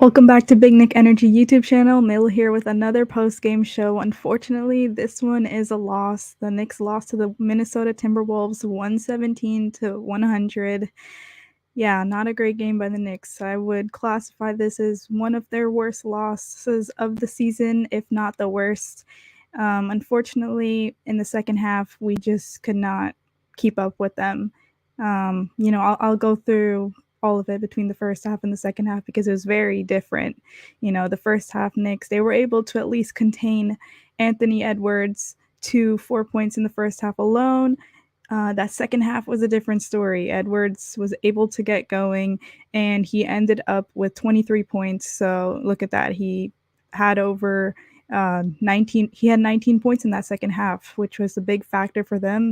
Welcome back to Big Nick Energy YouTube channel. Mill here with another post-game show. Unfortunately, this one is a loss. The Knicks lost to the Minnesota Timberwolves 117-100. Yeah, not a great game by the Knicks. I would classify this as one of their worst losses of the season, if not the worst. Unfortunately, in the second half, we just could not keep up with them. I'll go through all of it between the first half and the second half because it was very different. The first half Knicks, they were able to at least contain Anthony Edwards to 4 points in the first half alone. That second half was a different story. Edwards was able to get going, and he ended up with 23 points. So look at that. He had over 19. He had 19 points in that second half, which was a big factor for them.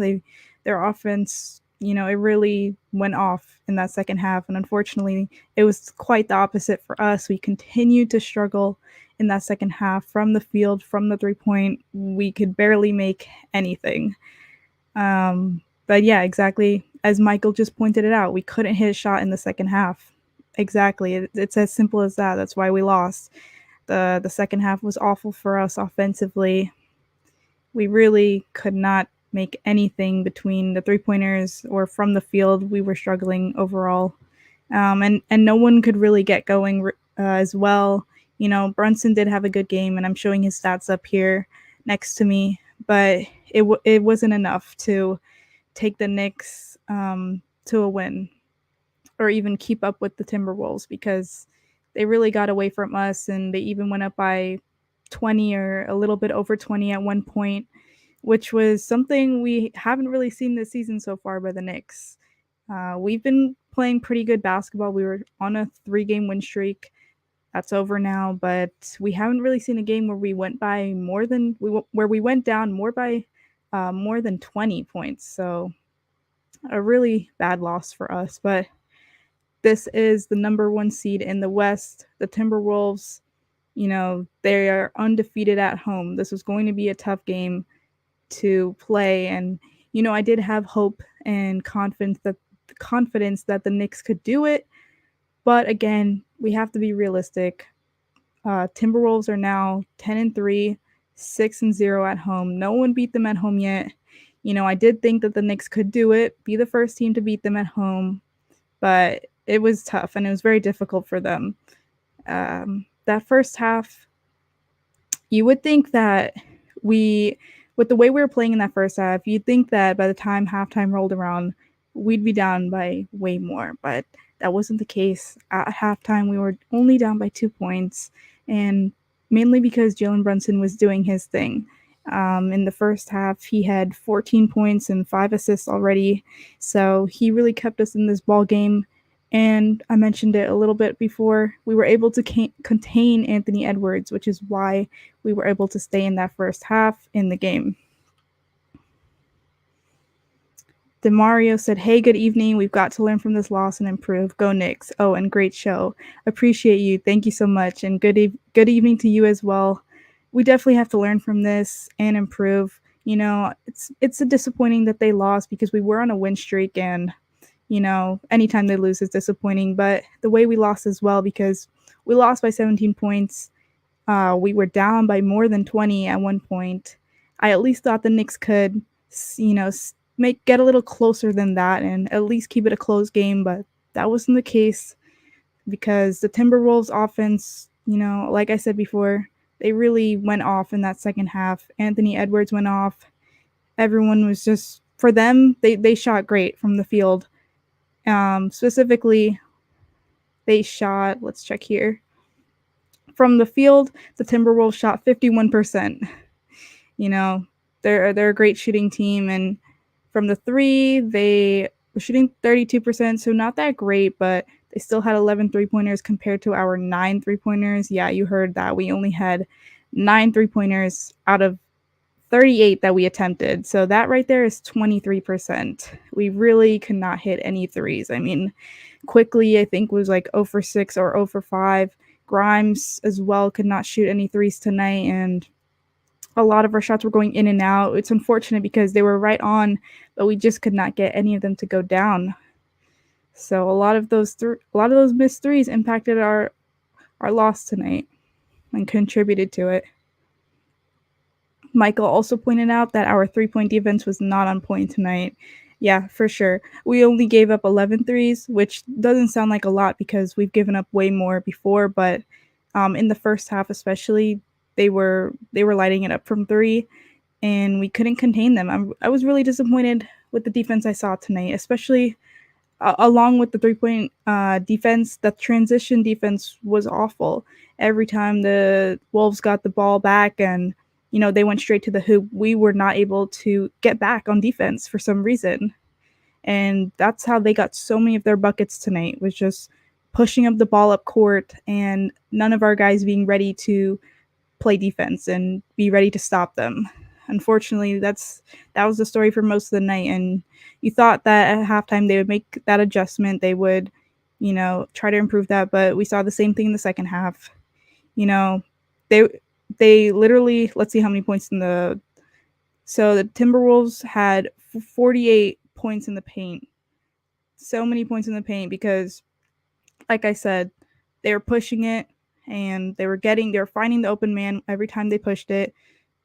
Their offense, it really went off in that second half, and unfortunately, it was quite the opposite for us. We continued to struggle in that second half from the field, from the 3-point. We could barely make anything. But yeah, exactly as Michael just pointed it out, we couldn't hit a shot in the second half. Exactly. It's as simple as that. That's why we lost. The second half was awful for us offensively. We really could not make anything between the 3-pointers or from the field. We were struggling overall. And no one could really get going as well. Brunson did have a good game, and I'm showing his stats up here next to me, but it wasn't enough to take the Knicks to a win or even keep up with the Timberwolves because they really got away from us, and they even went up by 20 or a little bit over 20 at one point, which was something we haven't really seen this season so far by the Knicks. We've been playing pretty good basketball. We were on a 3-game win streak. That's over now, but we haven't really seen a game where we went by where we went down more by more than 20 points. So a really bad loss for us. But this is the number 1 seed in the West. The Timberwolves, they are undefeated at home. This was going to be a tough game to play, and I did have hope and confidence that the Knicks could do it. But again, we have to be realistic. Timberwolves are now 10-3, 6-0 at home. No one beat them at home yet. I did think that the Knicks could do it, be the first team to beat them at home, but it was tough and it was very difficult for them. That first half, you would think that with the way we were playing in that first half, you'd think that by the time halftime rolled around, we'd be down by way more, but that wasn't the case. At halftime, we were only down by 2 points, and mainly because Jalen Brunson was doing his thing. In the first half, he had 14 points and 5 assists already, so he really kept us in this ball game. And I mentioned it a little bit before, we were able to contain Anthony Edwards, which is why we were able to stay in that first half in the game. DeMario said, "Hey, good evening. We've got to learn from this loss and improve. Go Knicks. Oh, and great show. Appreciate you. Thank you so much. And good evening to you as well. We definitely have to learn from this and improve. It's a disappointing that they lost because we were on a win streak, and anytime they lose is disappointing. But the way we lost as well, because we lost by 17 points. We were down by more than 20 at one point. I at least thought the Knicks could, get a little closer than that and at least keep it a close game, but that wasn't the case because the Timberwolves offense, like I said before, they really went off in that second half. Anthony Edwards went off. Everyone was just, for them, they shot great from the field. Specifically, they shot, let's check here. From the field, the Timberwolves shot 51%. They're a great shooting team, and from the 3, they were shooting 32%, so not that great, but they still had 11 3-pointers compared to our 9 3-pointers. Yeah, you heard that. We only had 9 3-pointers out of 38 that we attempted. So that right there is 23%. We really could not hit any threes. I mean, Quickley, I think, was like 0 for 6 or 0 for 5. Grimes as well could not shoot any threes tonight, and a lot of our shots were going in and out. It's unfortunate because they were right on, but we just could not get any of them to go down. So a lot of those missed threes impacted our our loss tonight and contributed to it. Michael also pointed out that our three-point defense was not on point tonight. Yeah, for sure. We only gave up 11 threes, which doesn't sound like a lot because we've given up way more before, but in the first half especially, they were lighting it up from three, and we couldn't contain them. I was really disappointed with the defense I saw tonight, especially along with the three-point defense. The transition defense was awful. Every time the Wolves got the ball back and they went straight to the hoop, we were not able to get back on defense for some reason. And that's how they got so many of their buckets tonight, was just pushing up the ball up court and none of our guys being ready to play defense and be ready to stop them. Unfortunately, that was the story for most of the night, and you thought that at halftime they would make that adjustment. They would, try to improve that, but we saw the same thing in the second half. They they literally, let's see how many points so the Timberwolves had 48 points in the paint. So many points in the paint because, like I said, they were pushing it and they were finding the open man every time they pushed it.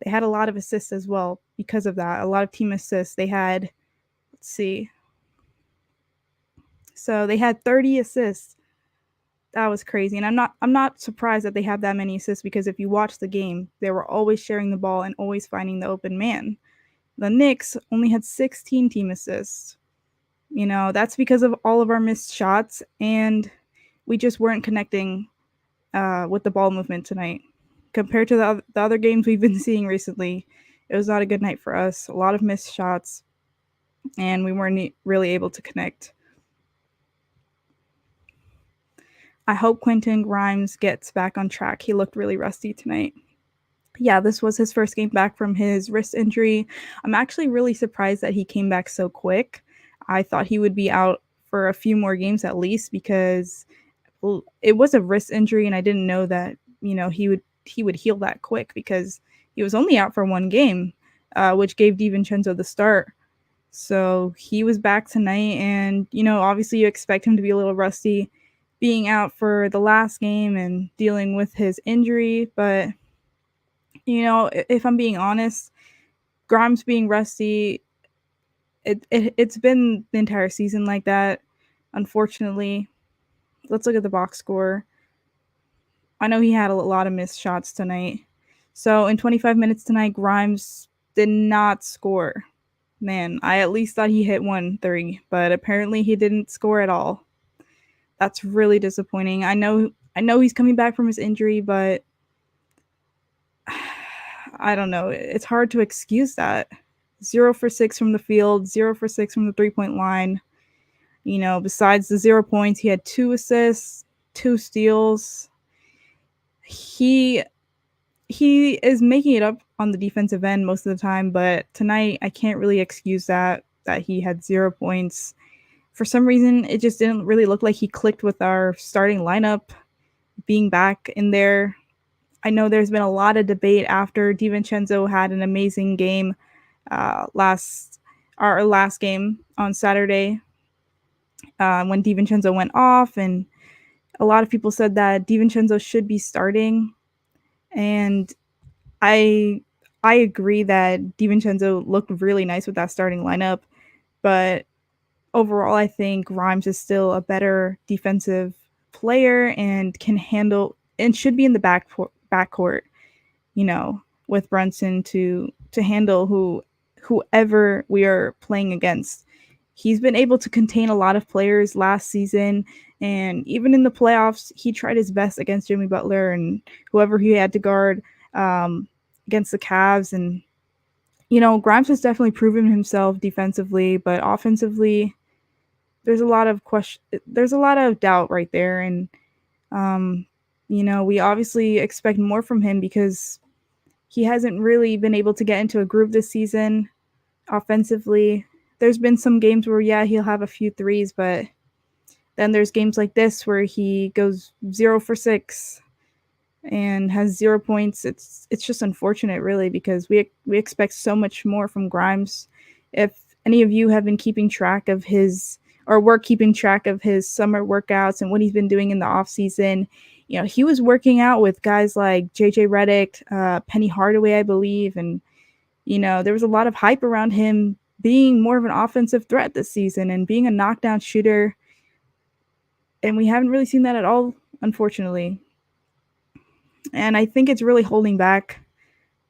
They had a lot of assists as well because of that. A lot of team assists. They had, let's see. So they had 30 assists. That was crazy. And I'm not surprised that they have that many assists because if you watch the game, they were always sharing the ball and always finding the open man. The Knicks only had 16 team assists. That's because of all of our missed shots, and we just weren't connecting with the ball movement tonight. Compared to the other games we've been seeing recently, it was not a good night for us. A lot of missed shots, and we weren't really able to connect. I hope Quentin Grimes gets back on track. He looked really rusty tonight. Yeah, this was his first game back from his wrist injury. I'm actually really surprised that he came back so quick. I thought he would be out for a few more games at least because it was a wrist injury, and I didn't know that he would heal that quick because he was only out for one game, which gave DiVincenzo the start. So he was back tonight, and obviously you expect him to be a little rusty being out for the last game and dealing with his injury. But if I'm being honest, Grimes being rusty, it's been the entire season like that, unfortunately. Let's look at the box score. I know he had a lot of missed shots tonight. So in 25 minutes tonight, Grimes did not score. Man, I at least thought he hit 1 3, but apparently he didn't score at all. That's really disappointing. I know he's coming back from his injury, but I don't know. It's hard to excuse that. 0 for 6 from the field, 0 for 6 from the three-point line. Besides the 0 points, he had 2 assists, 2 steals. He is making it up on the defensive end most of the time, but tonight I can't really excuse that he had 0 points. For some reason, it just didn't really look like he clicked with our starting lineup being back in there. I know there's been a lot of debate after DiVincenzo had an amazing game our last game on Saturday when DiVincenzo went off, and a lot of people said that DiVincenzo should be starting, and I agree that DiVincenzo looked really nice with that starting lineup, but overall I think Grimes is still a better defensive player and can handle and should be in the backcourt, with Brunson to handle whoever we are playing against. He's been able to contain a lot of players last season, and even in the playoffs, he tried his best against Jimmy Butler and whoever he had to guard against the Cavs. And Grimes has definitely proven himself defensively, but offensively, there's a lot of doubt right there. And we obviously expect more from him because he hasn't really been able to get into a groove this season offensively. There's been some games where, he'll have a few threes, but then there's games like this where he goes 0 for 6 and has 0 points. It's just unfortunate, really, because we expect so much more from Grimes. If any of you have been keeping track of his summer workouts and what he's been doing in the off season, He was working out with guys like JJ Redick, Penny Hardaway, I believe, and there was a lot of hype around him being more of an offensive threat this season and being a knockdown shooter. And we haven't really seen that at all, unfortunately. And I think it's really holding back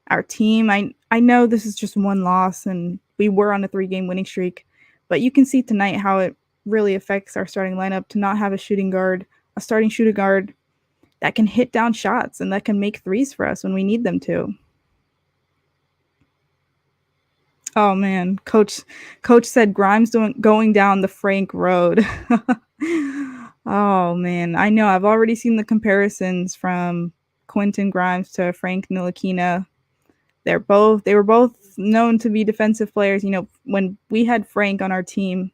our team. I know this is just one loss and we were on a 3-game winning streak, but you can see tonight how it really affects our starting lineup to not have a starting shooting guard that can hit down shots and that can make threes for us when we need them to. Oh man, coach said Grimes going down the Frank road. Oh man, I know. I've already seen the comparisons from Quentin Grimes to Frank Ntilikina. They were both known to be defensive players. When we had Frank on our team,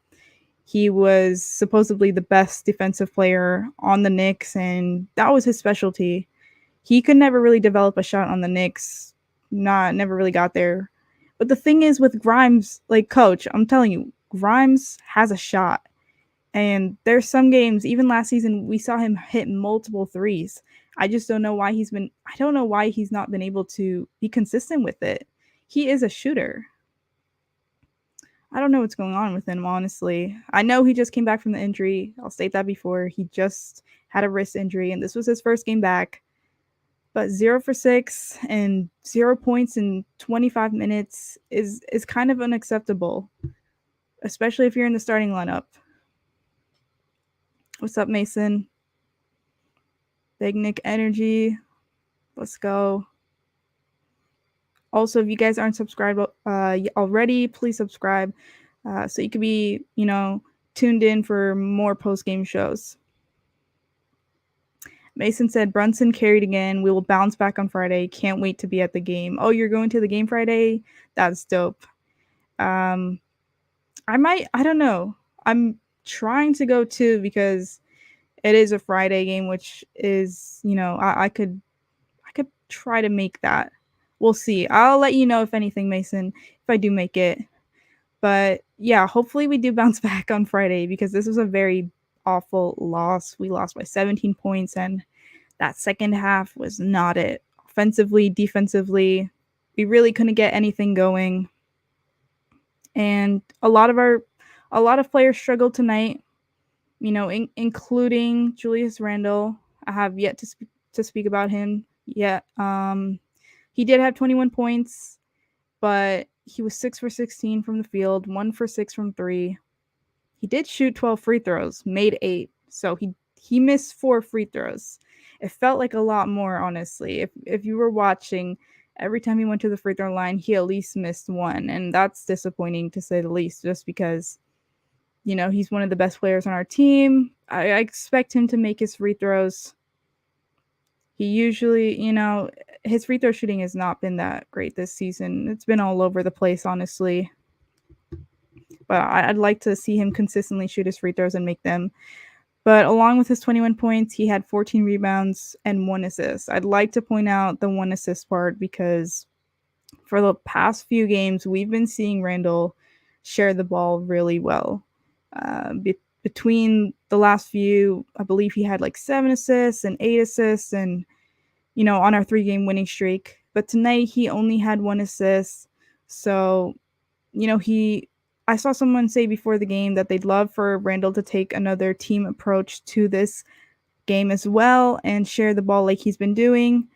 he was supposedly the best defensive player on the Knicks, and that was his specialty. He could never really develop a shot on the Knicks. Never really got there. But the thing is with Grimes, like coach, I'm telling you, Grimes has a shot. And there's some games, even last season, we saw him hit multiple threes. I just don't know why I don't know why he's not been able to be consistent with it. He is a shooter. I don't know what's going on with him, honestly. I know he just came back from the injury. I'll state that before. He just had a wrist injury, and this was his first game back. But 0 for 6 and 0 points in 25 minutes is kind of unacceptable, especially if you're in the starting lineup. What's up, Mason? Big Nick Energy. Let's go. Also, if you guys aren't subscribed already, please subscribe so you can be, tuned in for more post-game shows. Mason said, Brunson carried again. We will bounce back on Friday. Can't wait to be at the game. Oh, you're going to the game Friday? That's dope. I don't know. I'm trying to go too because it is a Friday game, which is, I could try to make that. We'll see. I'll let you know if anything, Mason, if I do make it. But yeah, hopefully we do bounce back on Friday because this was a very awful loss. We lost by 17 points and that second half was not it. Offensively, defensively, we really couldn't get anything going. And a lot of players struggled tonight, including Julius Randle. I have yet to speak about him yet. He did have 21 points, but he was 6 for 16 from the field, 1 for 6 from 3. He did shoot 12 free throws, made 8. So he missed 4 free throws. It felt like a lot more, honestly. If you were watching, every time he went to the free throw line, he at least missed 1. And that's disappointing to say the least, just because, he's one of the best players on our team. I expect him to make his free throws. He usually, his free throw shooting has not been that great this season. It's been all over the place, honestly. But I'd like to see him consistently shoot his free throws and make them. But along with his 21 points, he had 14 rebounds and 1 assist. I'd like to point out the 1 assist part because for the past few games, we've been seeing Randle share the ball really well. Between the last few, I believe he had like 7 assists and 8 assists and, on our 3-game winning streak. But tonight he only had 1 assist. So, I saw someone say before the game that they'd love for Randle to take another team approach to this game as well and share the ball like he's been doing.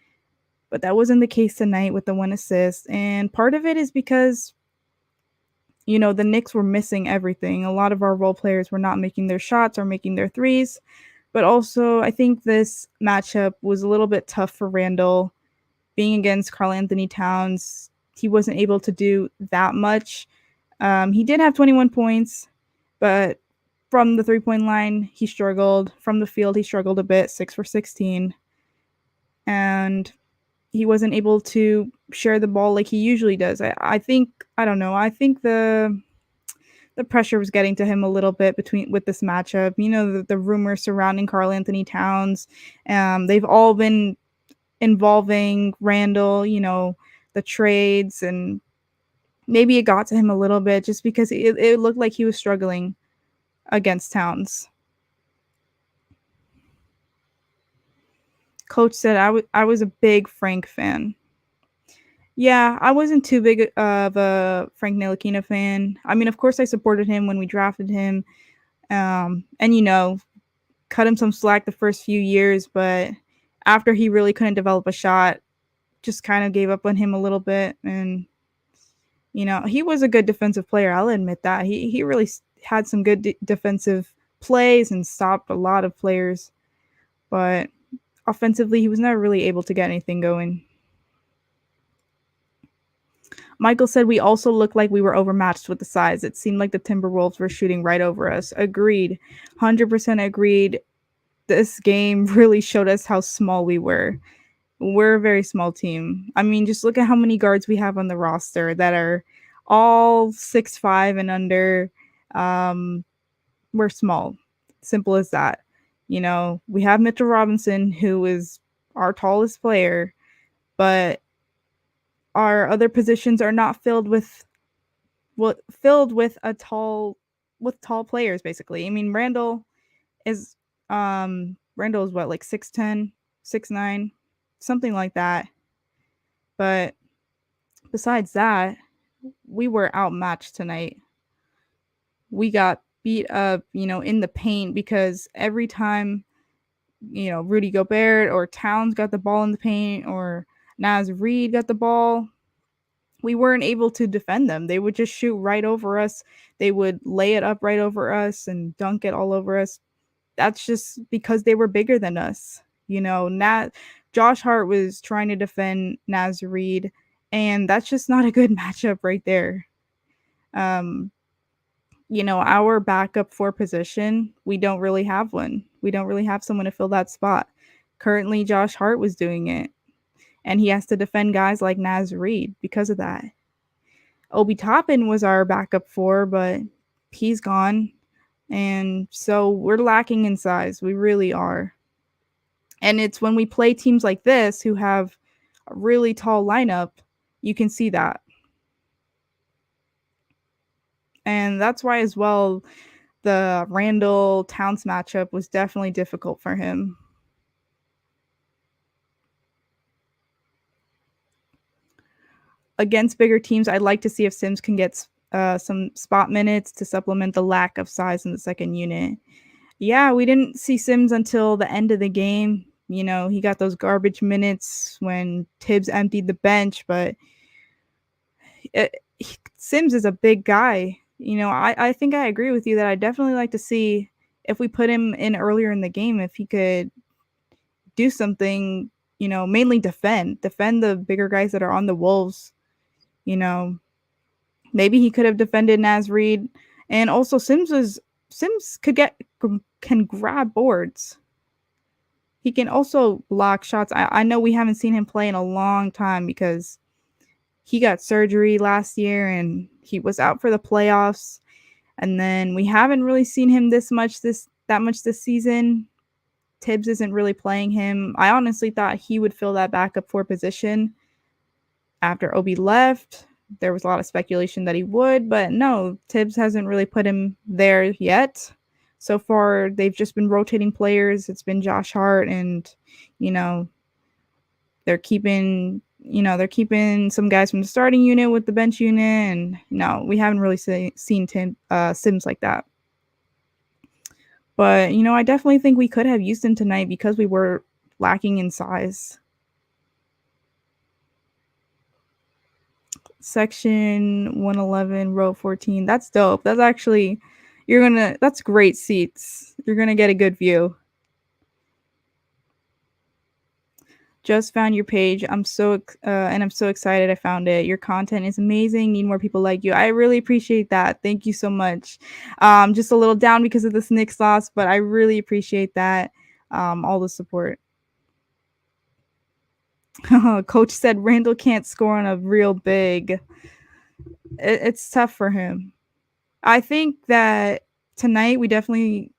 But that wasn't the case tonight with the 1 assist. And part of it is because, the Knicks were missing everything. A lot of our role players were not making their shots or making their threes. But also, I think this matchup was a little bit tough for Randle. Being against Karl Anthony-Towns, he wasn't able to do that much. He did have 21 points, but from the 3-point line, he struggled. From the field, he struggled a bit, 6 for 16. And he wasn't able to share the ball like he usually does. I think the pressure was getting to him a little bit with this matchup. The rumors surrounding Karl Anthony-Towns. They've all been involving Randle, the trades, and maybe it got to him a little bit just because it looked like he was struggling against Towns. Coach said I was a big Frank fan. Yeah, I wasn't too big of a Frank Ntilikina fan. I mean, of course, I supported him when we drafted him, and cut him some slack the first few years. But after he really couldn't develop a shot, just kind of gave up on him a little bit. And he was a good defensive player. I'll admit that he really had some good defensive plays and stopped a lot of players. But offensively, he was never really able to get anything going. Michael said we also looked like we were overmatched with the size. It seemed like the Timberwolves were shooting right over us. Agreed. 100% agreed. This game really showed us how small we were. We're a very small team. I mean, just look at how many guards we have on the roster that are all 6'5" and under. We're small. Simple as that. We have Mitchell Robinson, who is our tallest player, but our other positions are not filled with tall players, basically. I mean, is Randle is what, like 6'10", 6'9", something like that. But besides that, we were outmatched tonight. We got beat up, in the paint, because every time, Rudy Gobert or Towns got the ball in the paint, or Naz Reid got the ball, we weren't able to defend them. They would just shoot right over us. They would lay it up right over us and dunk it all over us. That's just because they were bigger than us. Josh Hart was trying to defend Naz Reid, and that's just not a good matchup right there. Our backup for position, we don't really have one. We don't really have someone to fill that spot. Currently, Josh Hart was doing it, and he has to defend guys like Naz Reid because of that. Obi Toppin was our backup four, but he's gone, and so we're lacking in size. We really are. And it's when we play teams like this who have a really tall lineup, you can see that. And that's why as well the Randle Towns matchup was definitely difficult for him. Against bigger teams, I'd like to see if Sims can get some spot minutes to supplement the lack of size in the second unit. Yeah, we didn't see Sims until the end of the game. He got those garbage minutes when Tibbs emptied the bench, but Sims is a big guy. I think I agree with you that I'd definitely like to see if we put him in earlier in the game, if he could do something, mainly defend the bigger guys that are on the Wolves. Maybe he could have defended Naz Reid, and also Sims can grab boards. He can also block shots. I know we haven't seen him play in a long time because he got surgery last year and he was out for the playoffs. And then we haven't really seen him that much this season. Tibbs isn't really playing him. I honestly thought he would fill that backup four position after Obi left. There was a lot of speculation that he would, but no, Tibbs hasn't really put him there yet. So far, they've just been rotating players. It's been Josh Hart, and they're keeping some guys from the starting unit with the bench unit, and no, we haven't really seen Sims like that. But I definitely think we could have used him tonight because we were lacking in size. Section 111, row 14. That's dope. That's actually, that's great seats. You're going to get a good view. Just found your page. I'm so excited I found it. Your content is amazing. Need more people like you. I really appreciate that. Thank you so much. Just a little down because of this Knicks loss, but I really appreciate that. All the support. Coach said Randle can't score on a real big. It's tough for him. I think that tonight we definitely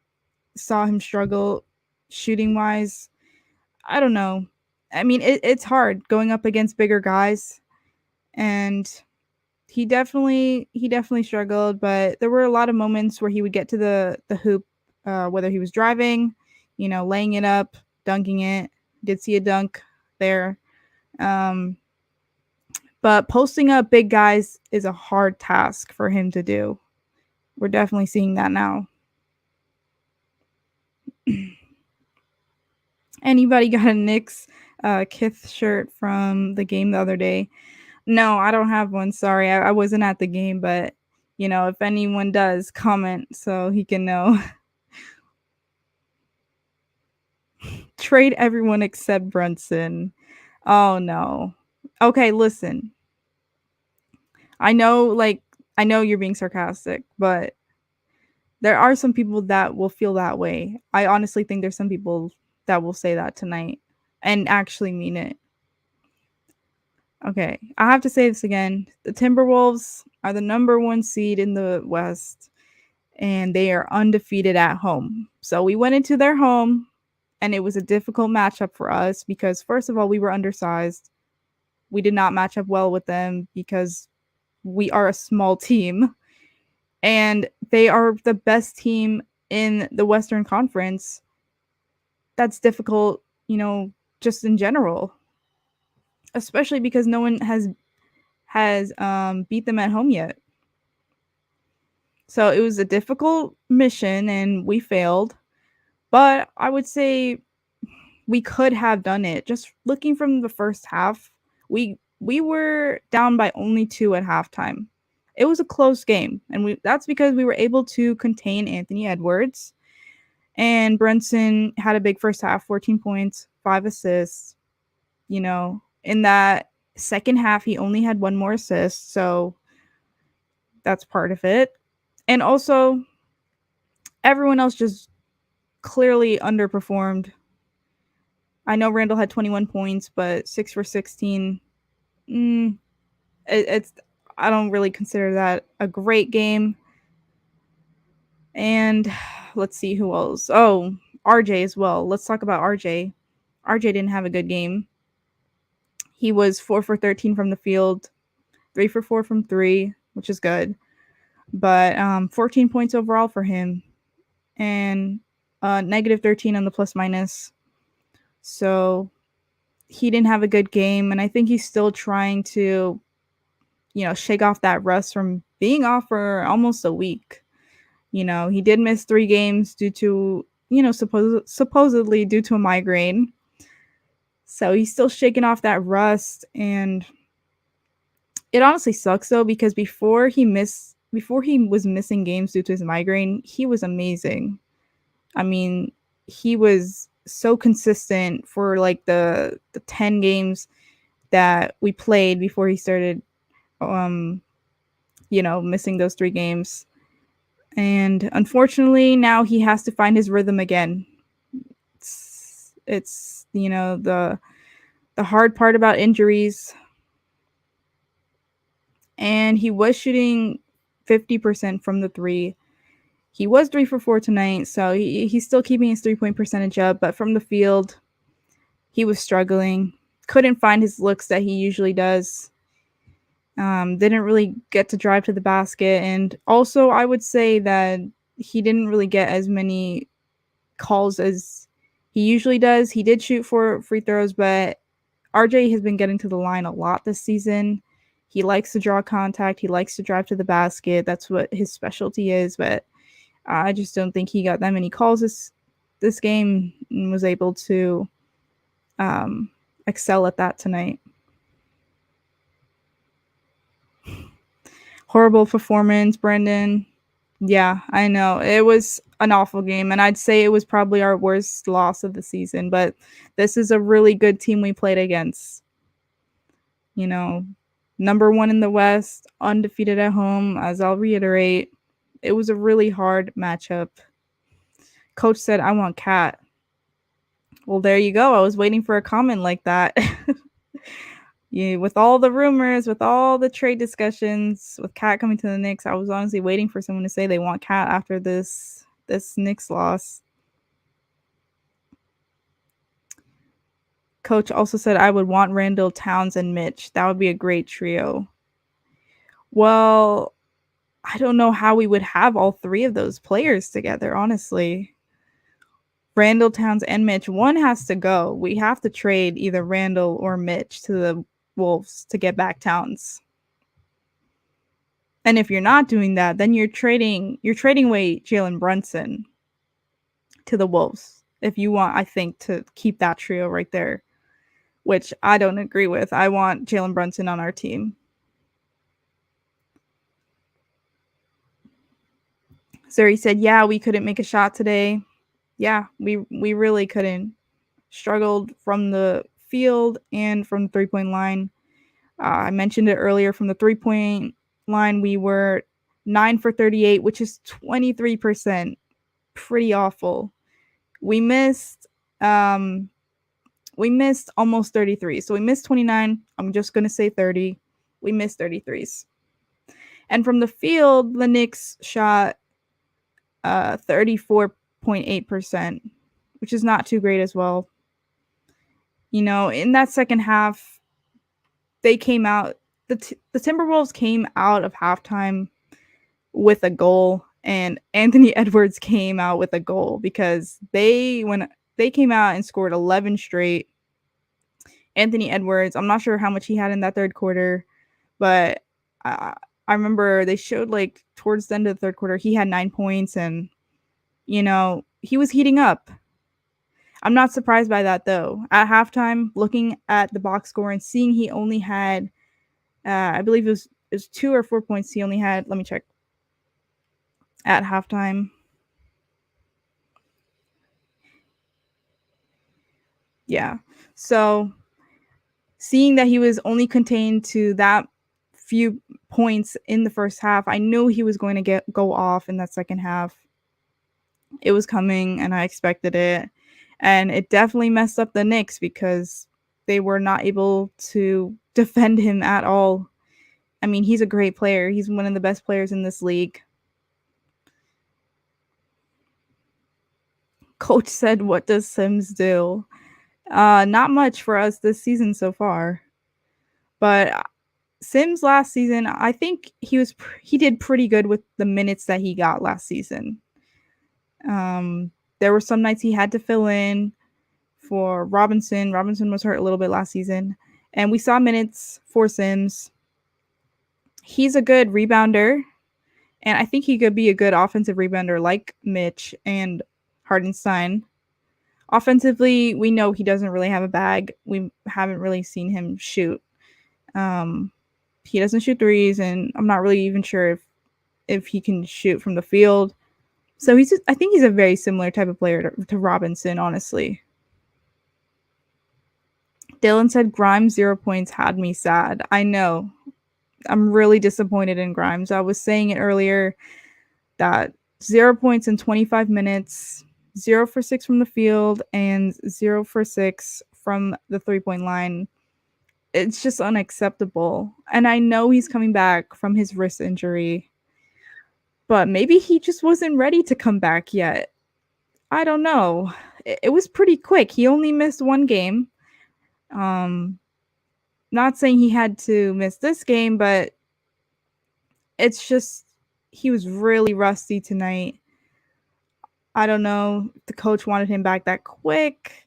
saw him struggle shooting wise. I don't know. I mean, it's hard going up against bigger guys, and he definitely struggled. But there were a lot of moments where he would get to the hoop, whether he was driving, laying it up, dunking it. Did see a dunk there. Um, but posting up big guys is a hard task for him to do. We're definitely seeing that now. Anybody got a Knicks Kith shirt from the game the other day? No, I don't have one. Sorry, I wasn't at the game, but if anyone does, comment so he can know. Trade everyone except Brunson. Oh no. Okay, listen. I know, I know you're being sarcastic, but there are some people that will feel that way. I honestly think there's some people that will say that tonight and actually mean it. Okay, I have to say this again. The Timberwolves are the number 1 seed in the West, and they are undefeated at home. So we went into their home, and it was a difficult matchup for us because, first of all, we were undersized. We did not match up well with them because we are a small team, and they are the best team in the Western Conference. That's difficult, just in general, especially because no one has beat them at home yet. So it was a difficult mission and we failed. But I would say we could have done it. Just looking from the first half, we were down by only 2 at halftime. It was a close game, and that's because we were able to contain Anthony Edwards. And Brunson had a big first half, 14 points, 5 assists. In that second half, he only had 1 more assist, so that's part of it. And also, everyone else just clearly underperformed. I know Randle had 21 points, but 6 for 16. It's I don't really consider that a great game. And let's see who else. Oh, RJ as well. Let's talk about RJ. RJ didn't have a good game. He was 4 for 13 from the field, 3 for 4 from 3, which is good. But 14 points overall for him, and negative 13 on the plus minus. So he didn't have a good game, and I think he's still trying to, shake off that rust from being off for almost a week. He did miss 3 games due to, supposedly due to a migraine. So he's still shaking off that rust, and it honestly sucks though because before he was missing games due to his migraine, he was amazing. I mean, he was so consistent for like the 10 games that we played before he started missing those 3 games. And unfortunately, now he has to find his rhythm again. It's the hard part about injuries. And he was shooting 50% from the 3. He was 3 for 4 tonight, so he's still keeping his 3-point percentage up, but from the field, he was struggling. Couldn't find his looks that he usually does. Didn't really get to drive to the basket. And also, I would say that he didn't really get as many calls as he usually does. He did shoot 4 free throws, but RJ has been getting to the line a lot this season. He likes to draw contact. He likes to drive to the basket. That's what his specialty is. But I just don't think he got that many calls this game and was able to excel at that tonight. Horrible performance, Brendan. Yeah, I know. It was an awful game, and I'd say it was probably our worst loss of the season, but this is a really good team we played against. Number 1 in the West, undefeated at home, as I'll reiterate. It was a really hard matchup. Coach said, I want Cat. Well, there you go. I was waiting for a comment like that. Yeah, with all the rumors, with all the trade discussions, with Cat coming to the Knicks, I was honestly waiting for someone to say they want Cat after this Knicks loss. Coach also said I would want Randle, Towns, and Mitch. That would be a great trio. Well, I don't know how we would have all 3 of those players together, honestly. Randle, Towns, and Mitch. One has to go. We have to trade either Randle or Mitch to the Wolves to get back Towns. And if you're not doing that, then you're trading away Jalen Brunson to the Wolves. If you want, I think, to keep that trio right there, which I don't agree with. I want Jalen Brunson on our team. Zuri said, yeah, we couldn't make a shot today. Yeah, we really couldn't. Struggled from the field and from the three-point line. I mentioned it earlier, from the three-point line, we were 9 for 38, which is 23%. Pretty awful. We missed almost 33. So we missed 29. I'm just going to say 30. We missed 33s. And from the field, the Knicks shot 34.8%, which is not too great as well. You know, in that second half, they came out, the Timberwolves came out of halftime with a goal, and Anthony Edwards came out with a goal because when they came out and scored 11 straight. Anthony Edwards, I'm not sure how much he had in that third quarter, but I remember they showed like towards the end of the third quarter, he had 9 points, and, you know, he was heating up. I'm not surprised by that, though. At halftime, looking at the box score and seeing he only had, I believe it was 2 or 4 points he only had. Let me check. At halftime. Yeah. So seeing that he was only contained to that few points in the first half, I knew he was going to go off in that second half. It was coming, and I expected it. And it definitely messed up the Knicks because they were not able to defend him at all. I mean, he's a great player. He's one of the best players in this league. Coach said, what does Sims do? Not much for us this season so far. But Sims last season, I think he did pretty good with the minutes that he got last season. There were some nights he had to fill in for Robinson. Robinson was hurt a little bit last season, and we saw minutes for Sims. He's a good rebounder, and I think he could be a good offensive rebounder like Mitch and Hardenstein. Offensively, we know he doesn't really have a bag. We haven't really seen him shoot. He doesn't shoot threes, and I'm not really even sure if he can shoot from the field. So I think he's a very similar type of player to Robinson, honestly. Dylan said Grimes 0 points had me sad. I know. I'm really disappointed in Grimes. I was saying it earlier that 0 points in 25 minutes, 0 for 6 from the field, and 0 for 6 from the three-point line. It's just unacceptable. And I know he's coming back from his wrist injury, but maybe he just wasn't ready to come back yet. I don't know. It was pretty quick. He only missed one game. Not saying he had to miss this game, but it's just he was really rusty tonight. I don't know if the coach wanted him back that quick.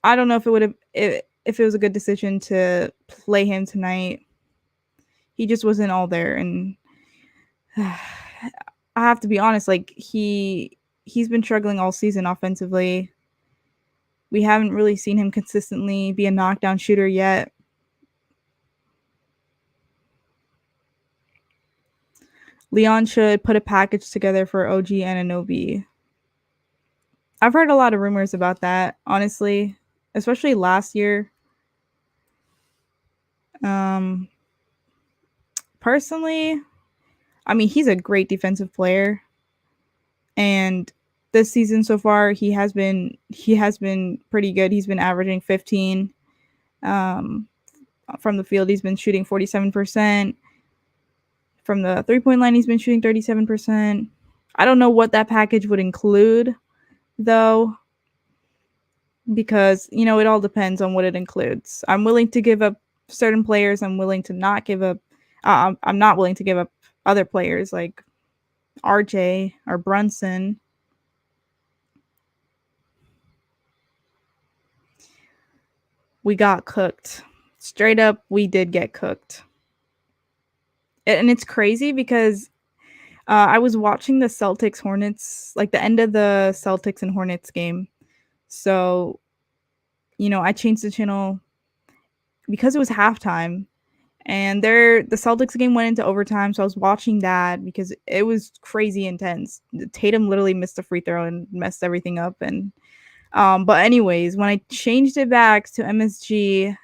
I don't know if it was a good decision to play him tonight. He just wasn't all there, and I have to be honest, like he's been struggling all season offensively. We haven't really seen him consistently be a knockdown shooter yet. Leon should put a package together for OG Anunoby. I've heard a lot of rumors about that, honestly, especially last year. Personally, I mean, he's a great defensive player, and this season so far, he has been pretty good. He's been averaging 15 from the field. He's been shooting 47%. From the three-point line, he's been shooting 37%. I don't know what that package would include, though, because, you know, it all depends on what it includes. I'm willing to give up certain players. I'm willing to not give up. I'm not willing to give up other players like RJ or Brunson. we got cooked. Straight up, we did get cooked. And it's crazy because I was watching the Celtics Hornets, like the end of the Celtics and Hornets game. So, I changed the channel because it was halftime. And the Celtics game went into overtime, so I was watching that because it was crazy intense. Tatum literally missed a free throw and messed everything up. And but anyways, when I changed it back to MSG,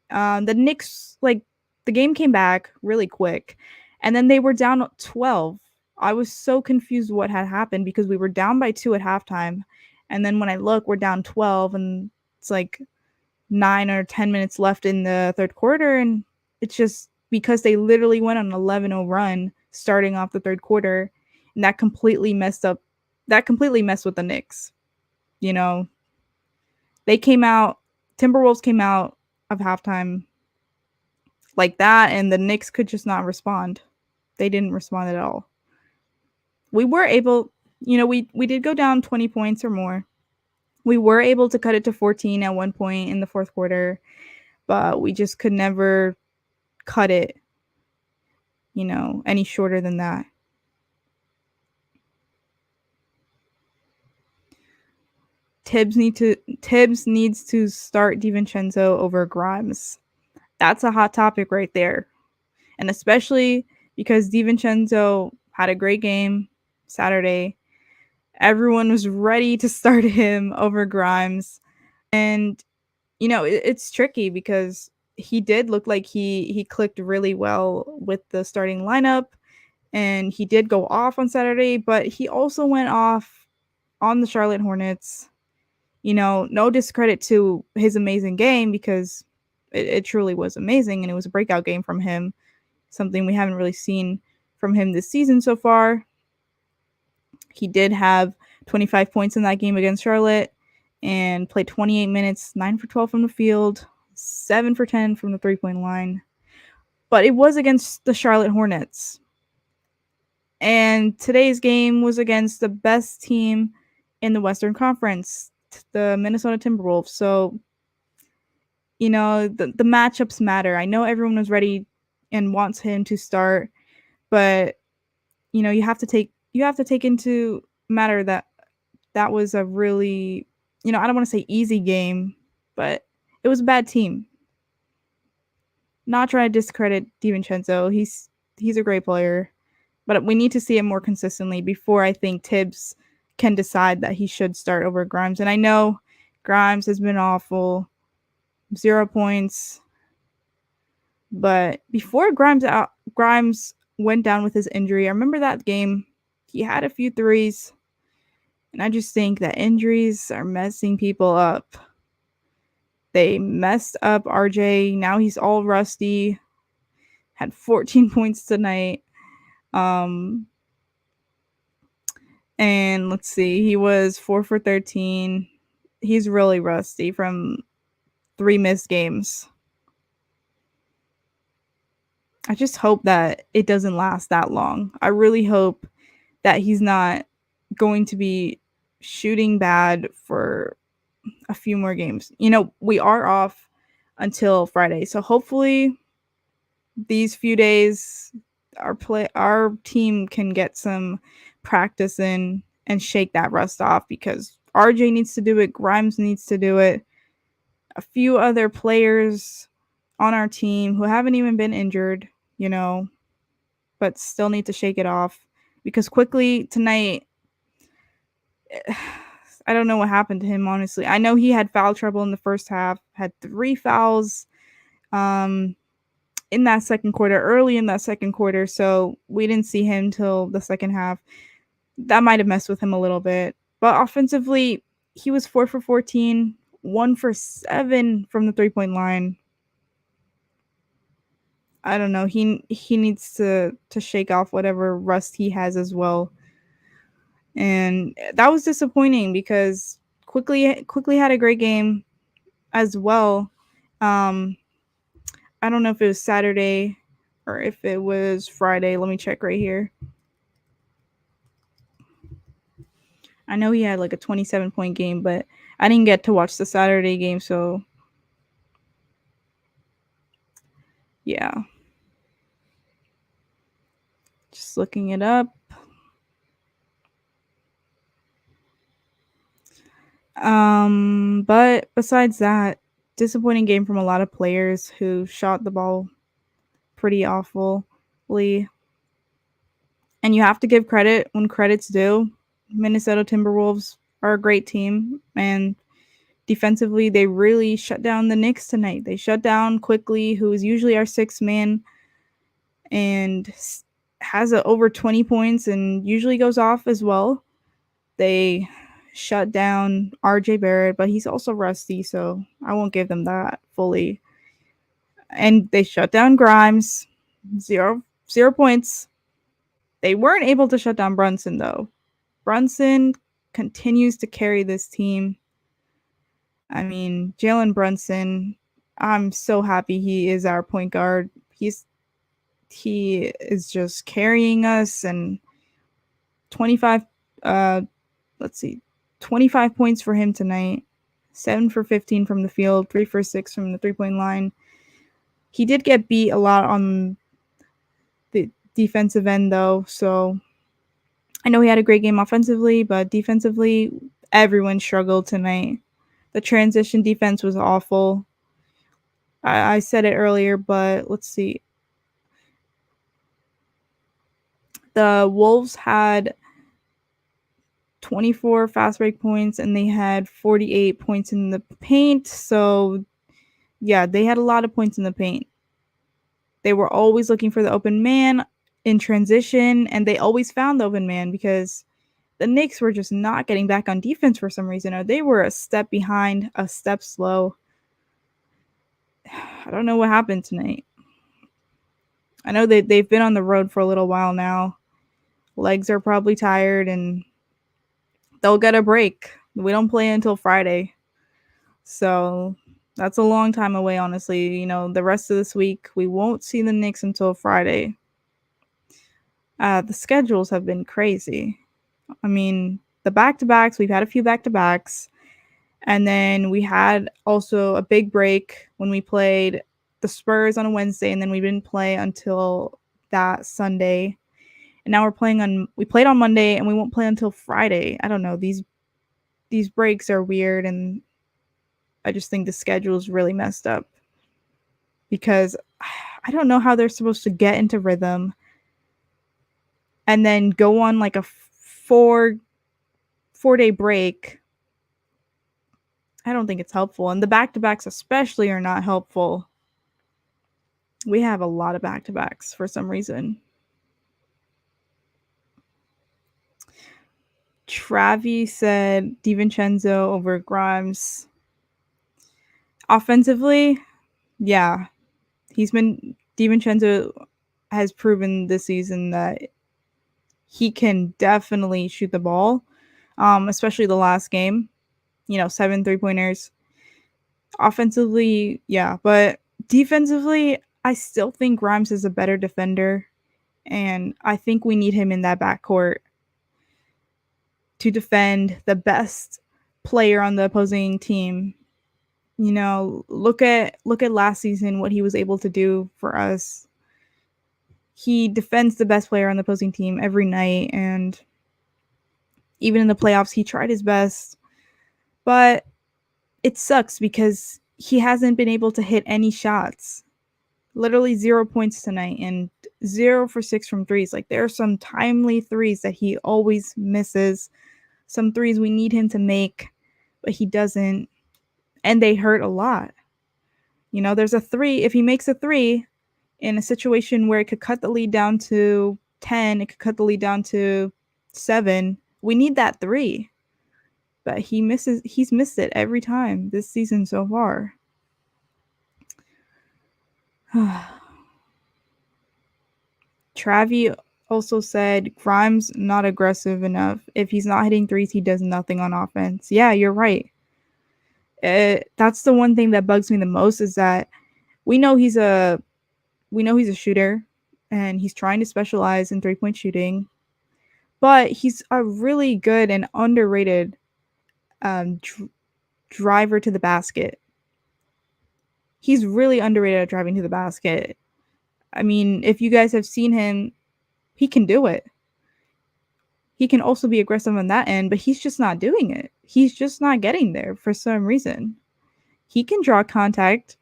the Knicks, like, the game came back really quick, and then they were down 12. I was so confused what had happened because we were down by 2 at halftime, and then when I look, we're down 12, and it's like 9 or 10 minutes left in the third quarter, and it's just because they literally went on an 11-0 run starting off the third quarter, and that completely messed with the Knicks. You know, they came out, Timberwolves came out of halftime like that, and the Knicks could just not respond. They didn't respond at all. We were able, we did go down 20 points or more. We were able to cut it to 14 at one point in the fourth quarter, but we just could never cut it, any shorter than that. Tibbs needs to start DiVincenzo over Grimes. That's a hot topic right there. And especially because DiVincenzo had a great game Saturday. Everyone was ready to start him over Grimes. And, it's tricky because he did look like he clicked really well with the starting lineup. And he did go off on Saturday, but he also went off on the Charlotte Hornets. No discredit to his amazing game because it truly was amazing, and it was a breakout game from him, something we haven't really seen from him this season so far. He did have 25 points in that game against Charlotte and played 28 minutes, 9 for 12 from the field, 7 for 10 from the three-point line. But it was against the Charlotte Hornets. And today's game was against the best team in the Western Conference, the Minnesota Timberwolves. So, the matchups matter. I know everyone was ready and wants him to start, but you have to take into matter that was a really, I don't want to say easy game, but it was a bad team. Not trying to discredit DiVincenzo. He's a great player, but we need to see it more consistently before I think Tibbs can decide that he should start over Grimes. And I know Grimes has been awful, 0 points, but before Grimes went down with his injury, I remember that game. He had a few threes, and I just think that injuries are messing people up. They messed up RJ. Now he's all rusty. Had 14 points tonight. And let's see, he was 4 for 13. He's really rusty from 3 missed games. I just hope that it doesn't last that long. I really hope that he's not going to be shooting bad for a few more games. We are off until Friday, so hopefully these few days our team can get some practice in and shake that rust off, because RJ needs to do it, Grimes needs to do it, a few other players on our team who haven't even been injured, but still need to shake it off, because Quickley tonight, I don't know what happened to him, honestly. I know he had foul trouble in the first half, had 3 fouls in that second quarter, early in that second quarter, so we didn't see him till the second half. That might have messed with him a little bit. But offensively, he was 4 for 14, 1 for 7 from the three-point line. I don't know. He needs to shake off whatever rust he has as well. And that was disappointing because Quickley had a great game as well. I don't know if it was Saturday or if it was Friday. Let me check right here. I know he had like a 27-point game, but I didn't get to watch the Saturday game, so Yeah. Just looking it up. But besides that, disappointing game from a lot of players who shot the ball pretty awfully. And you have to give credit when credit's due. Minnesota Timberwolves are a great team, and defensively, they really shut down the Knicks tonight. They shut down Quickley, who is usually our sixth man, and has over 20 points and usually goes off as well. They shut down RJ Barrett, but he's also rusty, so I won't give them that fully. And they shut down Grimes, zero points. They weren't able to shut down Brunson though. Brunson continues to carry this team. I mean, Jalen Brunson, I'm so happy he is our point guard. He is just carrying us, and 25 uh let's see, 25 points for him tonight. 7 for 15 from the field, 3 for 6 from the three-point line. He did get beat a lot on the defensive end though, so I know he had a great game offensively, but defensively everyone struggled tonight. The transition defense was awful. I said it earlier, but let's see. The Wolves had 24 fast break points and they had 48 points in the paint. So, yeah, they had a lot of points in the paint. They were always looking for the open man in transition, and they always found the open man because the Knicks were just not getting back on defense for some reason, or they were a step behind, a step slow. I don't know what happened tonight. I know they've been on the road for a little while now. Legs are probably tired, and they'll get a break. We don't play until Friday. So that's a long time away, honestly. You know, the rest of this week, we won't see the Knicks until Friday. The schedules have been crazy. I mean, the back-to-backs, we've had a few back-to-backs. And then we had also a big break when we played the Spurs on a Wednesday, and then we didn't play until that Sunday. And now we played on Monday and we won't play until Friday. I don't know. These breaks are weird, and I just think the schedule is really messed up because I don't know how they're supposed to get into rhythm and then go on like a 4-day break. I don't think it's helpful, and the back-to-backs especially are not helpful. We have a lot of back-to-backs for some reason. Travi said DiVincenzo over Grimes. Offensively, yeah, DiVincenzo has proven this season that he can definitely shoot the ball, especially the last game. 7 3-pointers. Offensively, yeah, but defensively, I still think Grimes is a better defender, and I think we need him in that backcourt to defend the best player on the opposing team. Look at last season, what he was able to do for us. He defends the best player on the opposing team every night, and even in the playoffs, he tried his best. But it sucks because he hasn't been able to hit any shots. Literally 0 points tonight and 0 for 6 from threes. Like, there are some timely threes that he always misses. Some threes we need him to make, but he doesn't. And they hurt a lot. There's a three. If he makes a three in a situation where it could cut the lead down to 10, it could cut the lead down to 7. We need that three. But he's missed it every time this season so far. Travi also said Grimes not aggressive enough. If he's not hitting threes, he does nothing on offense. Yeah, you're right. That's the one thing that bugs me the most is that we know he's a shooter and he's trying to specialize in 3-point shooting, but he's a really good and underrated driver to the basket. He's really underrated at driving to the basket. I mean, if you guys have seen him, he can do it. He can also be aggressive on that end, but he's just not doing it. He's just not getting there for some reason. He can draw contact,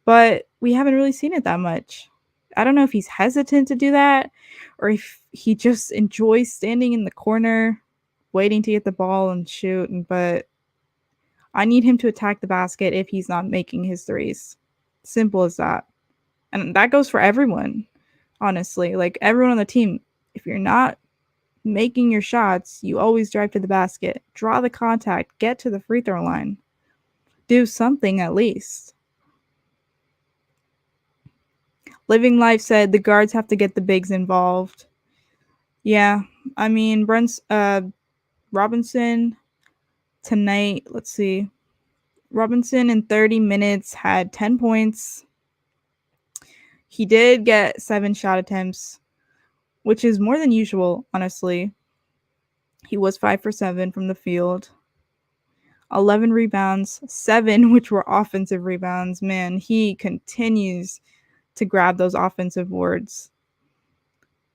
but we haven't really seen it that much. I don't know if he's hesitant to do that or if he just enjoys standing in the corner waiting to get the ball and shoot, but I need him to attack the basket if he's not making his threes. Simple as that. And that goes for everyone, honestly. Like everyone on the team, if you're not making your shots, you always drive to the basket, draw the contact, get to the free throw line. Do something at least. Living Life said the guards have to get the bigs involved. Yeah, I mean, Robinson tonight, let's see. Robinson in 30 minutes had 10 points. He did get 7 shot attempts, which is more than usual, honestly. He was 5 for 7 from the field. 11 rebounds, 7 which were offensive rebounds. Man, he continues to grab those offensive boards.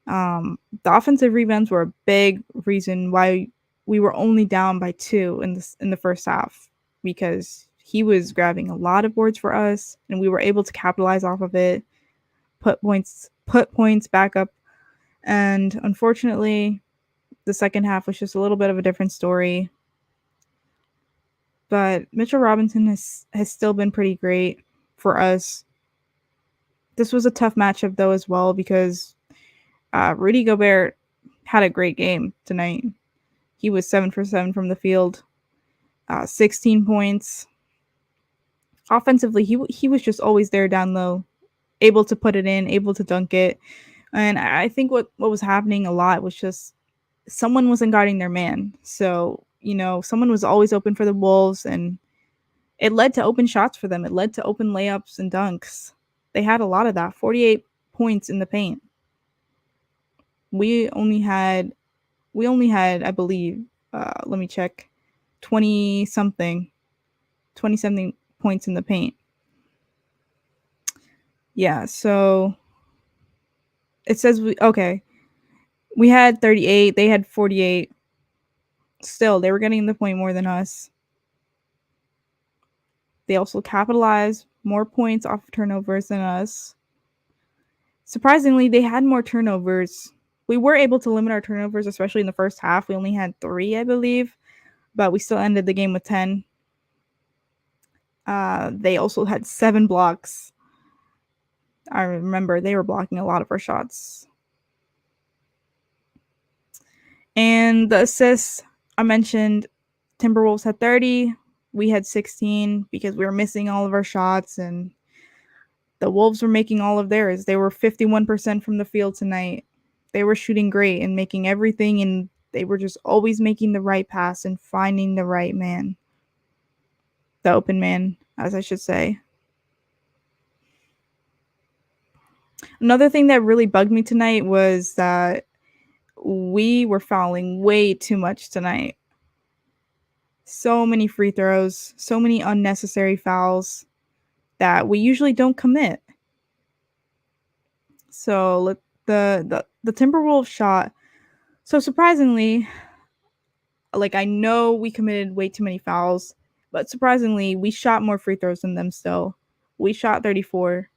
The offensive rebounds were a big reason why we were only down by 2 in the first half, because he was grabbing a lot of boards for us and we were able to capitalize off of it, put points back up. And unfortunately, the second half was just a little bit of a different story. But Mitchell Robinson has still been pretty great for us. This was a tough matchup, though, as well, because Rudy Gobert had a great game tonight. He was 7 for 7 from the field, 16 points. Offensively, he was just always there down low, able to put it in, able to dunk it. And I think what was happening a lot was just someone wasn't guarding their man. So, someone was always open for the Wolves, and it led to open shots for them. It led to open layups and dunks. They had a lot of that, 48 points in the paint. We only had, I believe, let me check, 20 something points in the paint. Yeah, so it says we had 38, they had 48. Still, they were getting the point more than us. They also capitalized more points off of turnovers than us. Surprisingly, they had more turnovers. We were able to limit our turnovers, especially in the first half. We only had 3, I believe, but we still ended the game with 10. They also had 7 blocks. I remember they were blocking a lot of our shots. And the assists, I mentioned Timberwolves had 30. We had 16 because we were missing all of our shots, and the Wolves were making all of theirs. They were 51% from the field tonight. They were shooting great and making everything, and they were just always making the right pass and finding the right man. The open man, as I should say. Another thing that really bugged me tonight was that we were fouling way too much tonight. So many free throws, so many unnecessary fouls that we usually don't commit. So the Timberwolves shot. So surprisingly, like, I know we committed way too many fouls, but surprisingly, we shot more free throws than them still. We shot 34,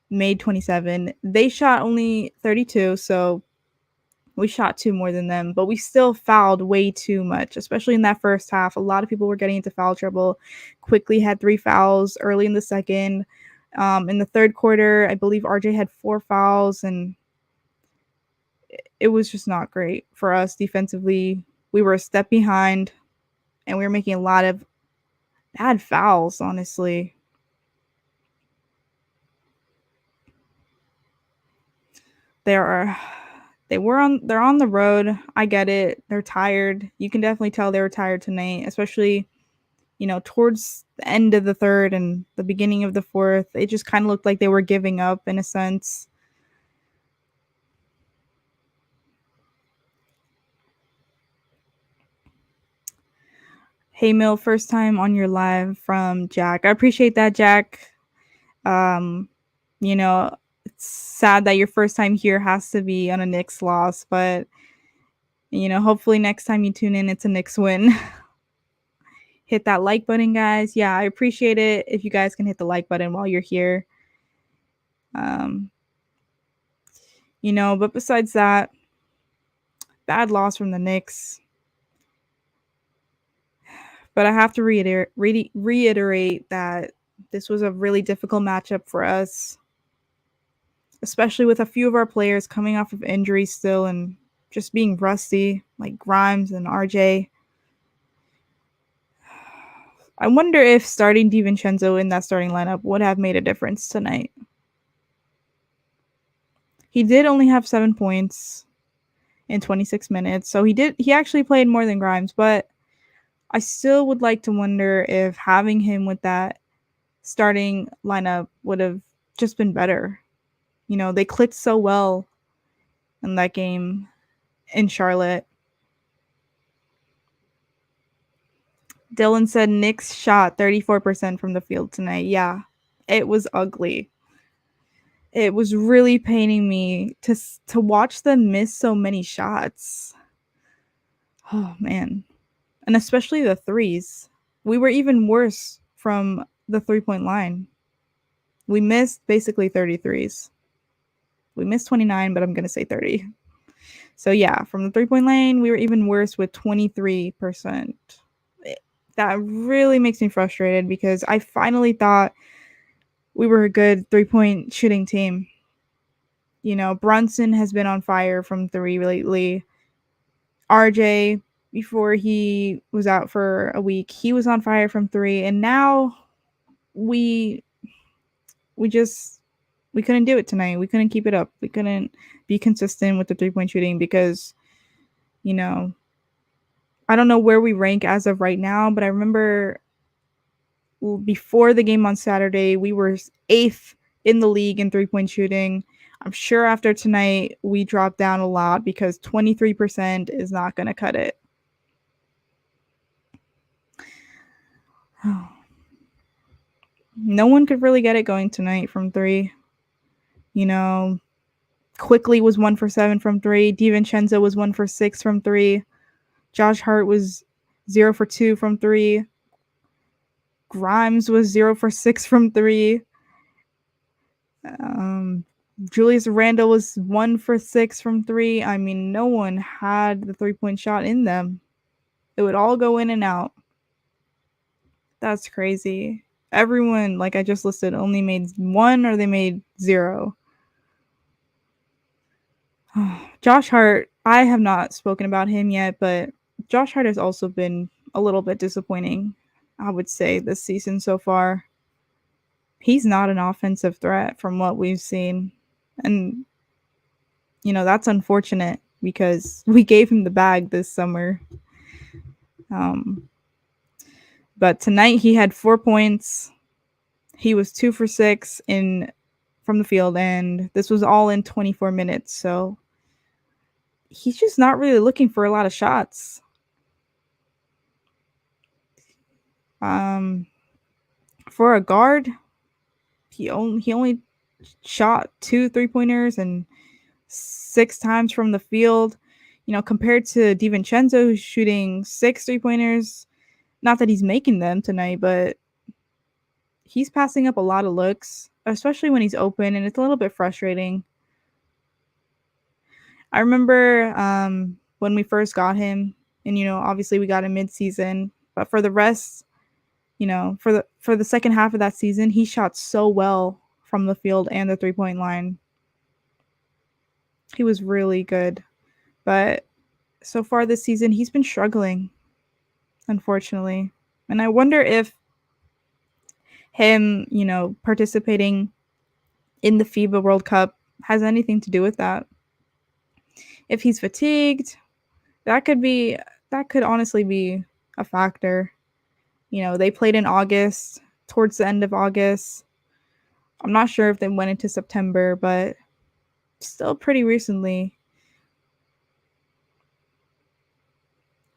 made 27. They shot only 32, so we shot 2 more than them, but we still fouled way too much, especially in that first half. A lot of people were getting into foul trouble. Quickley had 3 fouls early in the second. In the third quarter, I believe RJ had 4 fouls, and it was just not great for us defensively. We were a step behind, and we were making a lot of bad fouls, honestly. They're on the road. I get it. They're tired. You can definitely tell they were tired tonight, especially, towards the end of the third and the beginning of the fourth. It just kind of looked like they were giving up in a sense. Hey Mill, first time on your live from Jack. I appreciate that, Jack. You know, sad that your first time here has to be on a Knicks loss, but hopefully next time you tune in, it's a Knicks win. Hit that like button, guys. Yeah, I appreciate it if you guys can hit the like button while you're here. But besides that, bad loss from the Knicks. But I have to reiterate that this was a really difficult matchup for us, especially with a few of our players coming off of injuries still and just being rusty, like Grimes and RJ. I wonder if starting DiVincenzo in that starting lineup would have made a difference tonight. He did only have 7 points in 26 minutes, so he actually played more than Grimes, but I still would like to wonder if having him with that starting lineup would have just been better. They clicked so well in that game in Charlotte. Dylan said Knicks shot 34% from the field tonight. Yeah, it was ugly. It was really paining me to watch them miss so many shots. Oh, man. And especially the threes. We were even worse from the three-point line. We missed basically 33s. We missed 29, but I'm going to say 30. So, yeah, from the three-point line, we were even worse with 23%. That really makes me frustrated because I finally thought we were a good three-point shooting team. Brunson has been on fire from three lately. RJ, before he was out for a week, he was on fire from three. And now we couldn't do it tonight. We couldn't keep it up. We couldn't be consistent with the three-point shooting because, I don't know where we rank as of right now, but I remember before the game on Saturday, we were 8th in the league in three-point shooting. I'm sure after tonight, we dropped down a lot because 23% is not going to cut it. No one could really get it going tonight from three. Quickley was 1 for 7 from three. DiVincenzo was 1 for 6 from three. Josh Hart was 0 for 2 from three. Grimes was 0 for 6 from three. Julius Randle was 1 for 6 from three. I mean, no one had the three-point shot in them. It would all go in and out. That's crazy. Everyone, like I just listed, only made 1 or they made 0. Josh Hart, I have not spoken about him yet, but Josh Hart has also been a little bit disappointing, I would say, this season so far. He's not an offensive threat from what we've seen. And, that's unfortunate because we gave him the bag this summer. But tonight he had 4 points. He was 2 for 6 from the field, and this was all in 24 minutes. So he's just not really looking for a lot of shots. For a guard, he only shot 2 3-pointers and 6 times from the field. Compared to DiVincenzo, who's shooting 6 3-pointers. Not that he's making them tonight, but he's passing up a lot of looks, especially when he's open, and it's a little bit frustrating. I remember when we first got him, and obviously we got him mid-season, but for the rest, for the second half of that season, he shot so well from the field and the three-point line. He was really good. But so far this season, he's been struggling, unfortunately. And I wonder if him, participating in the FIBA World Cup has anything to do with that. If he's fatigued, that could honestly be a factor. They played in August, towards the end of August. I'm not sure if they went into September, but still pretty recently.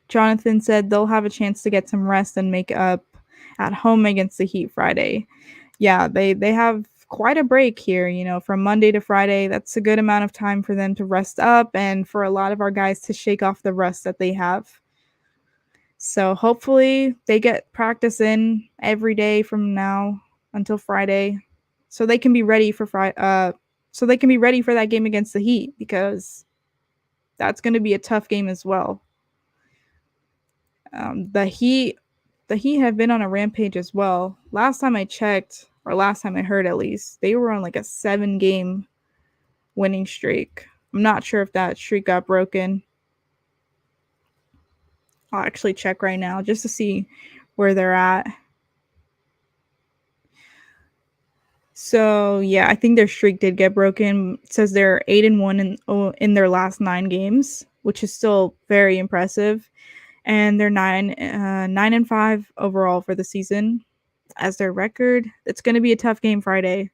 Jonathan said they'll have a chance to get some rest and make up at home against the Heat Friday. Yeah, they have quite a break here, from Monday to Friday. That's a good amount of time for them to rest up and for a lot of our guys to shake off the rust that they have. So hopefully they get practice in every day from now until Friday, so they can be ready for so they can be ready for that game against the Heat, because that's going to be a tough game as well. The Heat have been on a rampage as well. Last time I checked, or last time I heard at least, they were on like a 7-game winning streak. I'm not sure if that streak got broken. I'll actually check right now just to see where they're at. So yeah, I think their streak did get broken. It says they're 8-1 in their last 9 games, which is still very impressive. And they're 9-5 overall for the season as their record. It's going to be a tough game Friday.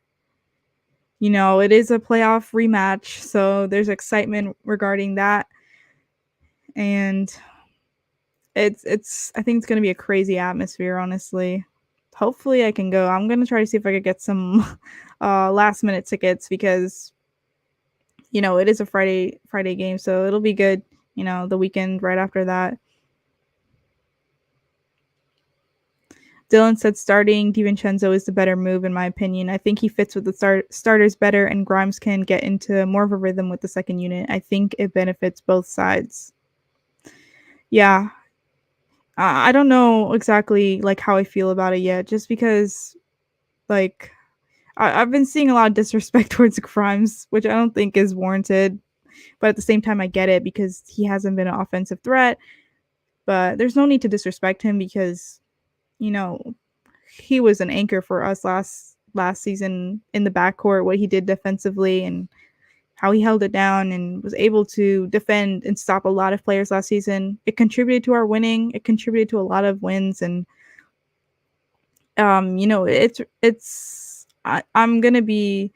It is a playoff rematch, so there's excitement regarding that. And it's I think it's going to be a crazy atmosphere, honestly. Hopefully I can go. I'm going to try to see if I could get some last minute tickets, because it is a Friday game, so it'll be good, the weekend right after that. Dylan said starting DiVincenzo is the better move, in my opinion. I think he fits with the starters better, and Grimes can get into more of a rhythm with the second unit. I think it benefits both sides. Yeah. I don't know exactly how I feel about it yet, just because I've been seeing a lot of disrespect towards Grimes, which I don't think is warranted. But at the same time, I get it, because he hasn't been an offensive threat. But there's no need to disrespect him, because he was an anchor for us last season in the backcourt. What he did defensively and how he held it down and was able to defend and stop a lot of players last season. It contributed to our winning. It contributed to a lot of wins. And I'm gonna be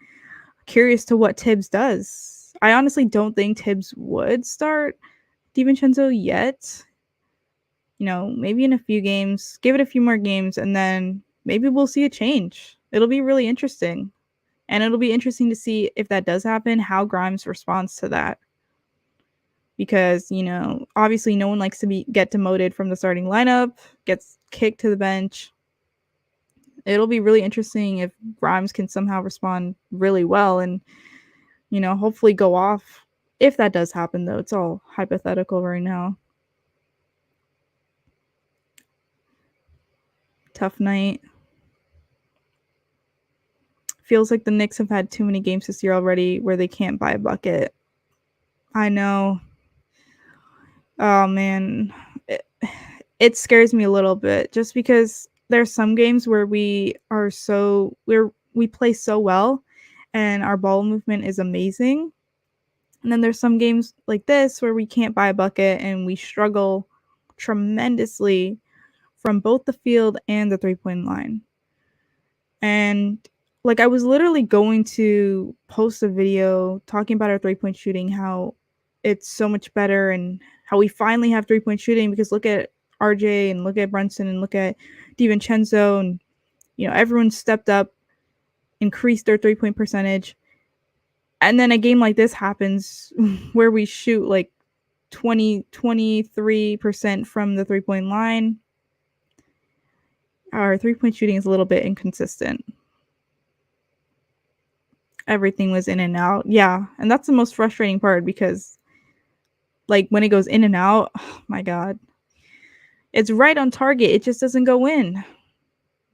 curious to what Tibbs does. I honestly don't think Tibbs would start DiVincenzo yet. Maybe in a few games, give it a few more games, and then maybe we'll see a change. It'll be really interesting. And it'll be interesting to see if that does happen, how Grimes responds to that. Because, obviously no one likes to get demoted from the starting lineup, gets kicked to the bench. It'll be really interesting if Grimes can somehow respond really well and, hopefully go off. If that does happen, though, it's all hypothetical right now. Tough night. Feels like the Knicks have had too many games this year already where they can't buy a bucket. I know. Oh, man. It scares me a little bit, just because there's some games where we play so well and our ball movement is amazing. And then there's some games like this where we can't buy a bucket and we struggle tremendously from both the field and the 3-point line. And I was literally going to post a video talking about our 3-point shooting, how it's so much better and how we finally have 3-point shooting, because look at RJ and look at Brunson and look at DiVincenzo, and everyone stepped up, increased their 3-point percentage. And then a game like this happens where we shoot 23% from the 3-point line. Our 3-point shooting is a little bit inconsistent. Everything was in and out. Yeah, and that's the most frustrating part, because when it goes in and out, oh my God. It's right on target. It just doesn't go in.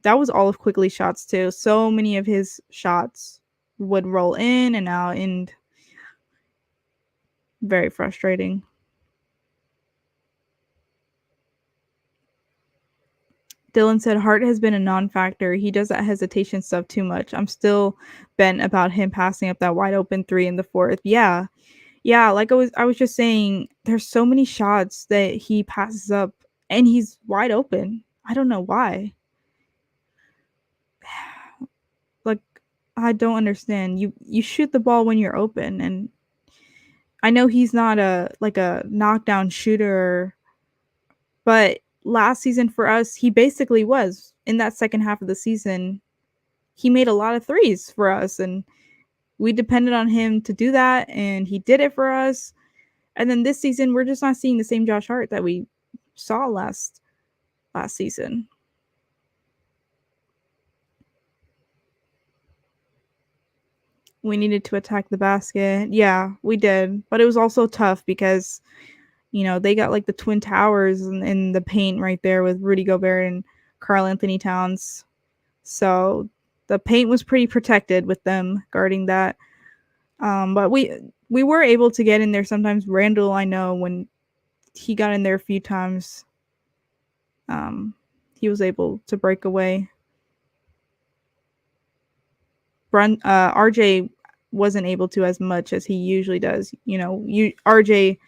That was all of Quickley's shots too. So many of his shots would roll in and out, and very frustrating. Dylan said Hart has been a non-factor. He does that hesitation stuff too much. I'm still bent about him passing up that wide open 3 in the 4th. Yeah. Like I was just saying, there's so many shots that he passes up and he's wide open. I don't know why. I don't understand. You shoot the ball when you're open, and I know he's not a knockdown shooter, but last season for us, he basically was. In that second half of the season, he made a lot of threes for us, and we depended on him to do that, and he did it for us. And then this season, we're just not seeing the same Josh Hart that we saw last season. We needed to attack the basket. Yeah, we did. But it was also tough because, they got like the Twin Towers in the paint right there with Rudy Gobert and Karl Anthony-Towns. So the paint was pretty protected with them guarding that. But we were able to get in there sometimes. Randle, I know, when he got in there a few times, he was able to break away. RJ wasn't able to as much as he usually does. RJ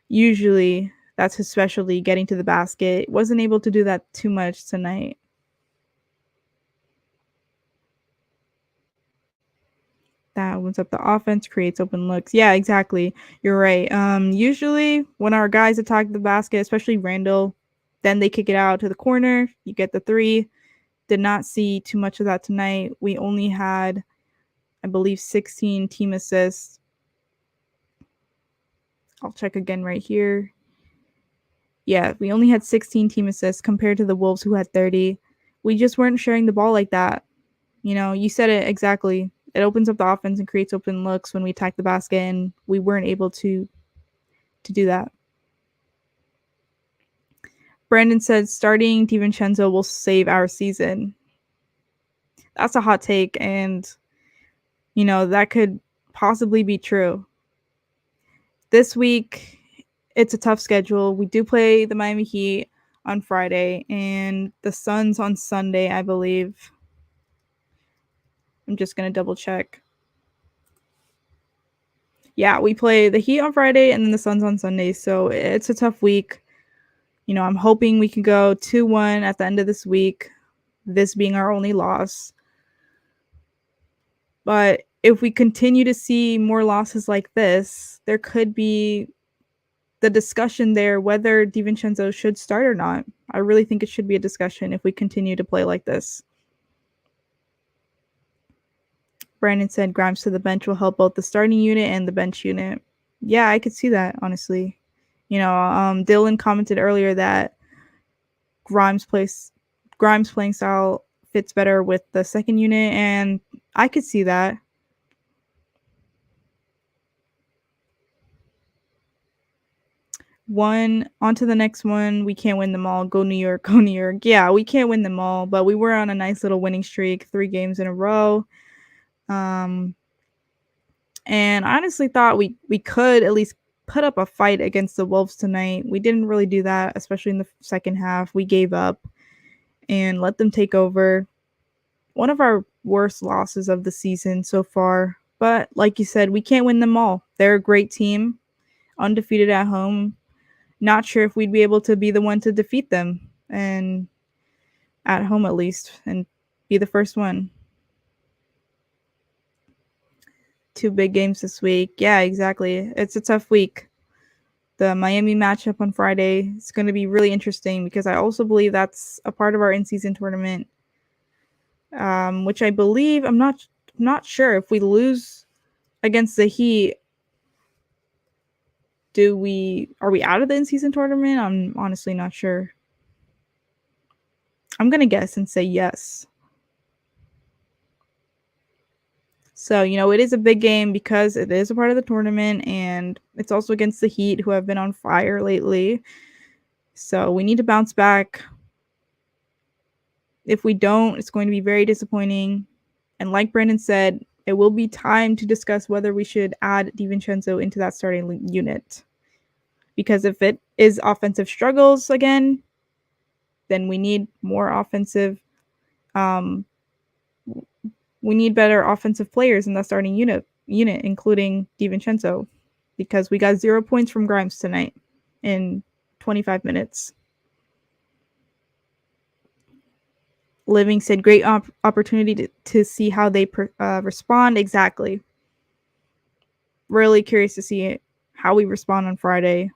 usually, that's his specialty, getting to the basket. Wasn't able to do that too much tonight. That opens up the offense, creates open looks. Yeah, exactly. You're right. Usually when our guys attack the basket, especially Randle, then they kick it out to the corner. You get the three. Did not see too much of that tonight. We only had, I believe, 16 team assists. I'll check again right here. Yeah, we only had 16 team assists compared to the Wolves who had 30. We just weren't sharing the ball like that. You said it exactly. It opens up the offense and creates open looks when we attack the basket, and we weren't able to do that. Brandon said starting DiVincenzo will save our season. That's a hot take, and that could possibly be true. This week, it's a tough schedule. We do play the Miami Heat on Friday and the Suns on Sunday, I believe. I'm just going to double check. Yeah, we play the Heat on Friday and then the Suns on Sunday, so it's a tough week. I'm hoping we can go 2-1 at the end of this week, this being our only loss. But if we continue to see more losses like this, there could be the discussion there whether DiVincenzo should start or not. I really think it should be a discussion if we continue to play like this. Brandon said Grimes to the bench will help both the starting unit and the bench unit. Yeah, I could see that, honestly. Dylan commented earlier that Grimes playing style fits better with the second unit, and I could see that. On to the next one. We can't win them all. Go New York, go New York. Yeah, we can't win them all, but we were on a nice little winning streak, 3 games in a row. And I honestly thought we could at least put up a fight against the Wolves tonight. We didn't really do that, especially in the second half. We gave up and let them take over. One of our worst losses of the season so far. But like you said, we can't win them all. They're a great team, undefeated at home. Not sure if we'd be able to be the one to defeat them, and at home at least, and be the first one. 2 big games this week. Yeah, exactly. It's a tough week. The Miami matchup on Friday is going to be really interesting because I also believe that's a part of our in-season tournament, which I believe, I'm not sure if we lose against the Heat. Are we out of the in-season tournament? I'm honestly not sure. I'm going to guess and say yes. So, it is a big game because it is a part of the tournament, and it's also against the Heat, who have been on fire lately. So we need to bounce back. If we don't, it's going to be very disappointing. And like Brandon said, it will be time to discuss whether we should add DiVincenzo into that starting unit. Because if it is offensive struggles again, then we need more offensive. We need better offensive players in the starting unit, including DiVincenzo, because we got 0 points from Grimes tonight in 25 minutes. Living said, great opportunity to see how they respond. Exactly. Really curious to see how we respond on Friday.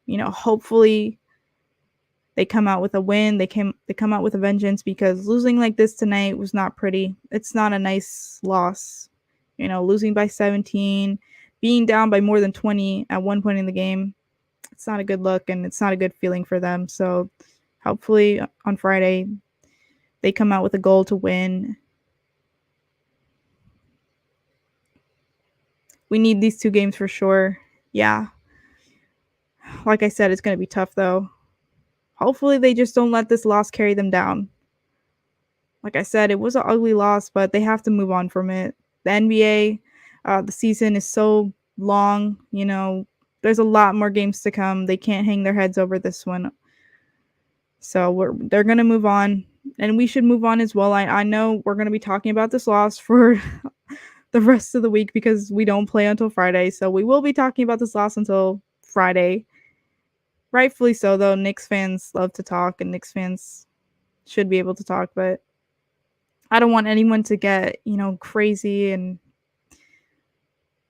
Hopefully they come out with a win. They come out with a vengeance, because losing like this tonight was not pretty. It's not a nice loss. Losing by 17, being down by more than 20 at one point in the game. It's not a good look, and it's not a good feeling for them. So hopefully on Friday they come out with a goal to win. We need these 2 games for sure. Yeah. Like I said, it's going to be tough though. Hopefully they just don't let this loss carry them down. Like I said, it was an ugly loss, but they have to move on from it. The NBA, the season is so long. There's a lot more games to come. They can't hang their heads over this one. So they're going to move on, and we should move on as well. I know we're going to be talking about this loss for the rest of the week because we don't play until Friday. So we will be talking about this loss until Friday. Rightfully so, though. Knicks fans love to talk, and Knicks fans should be able to talk, but I don't want anyone to get, crazy and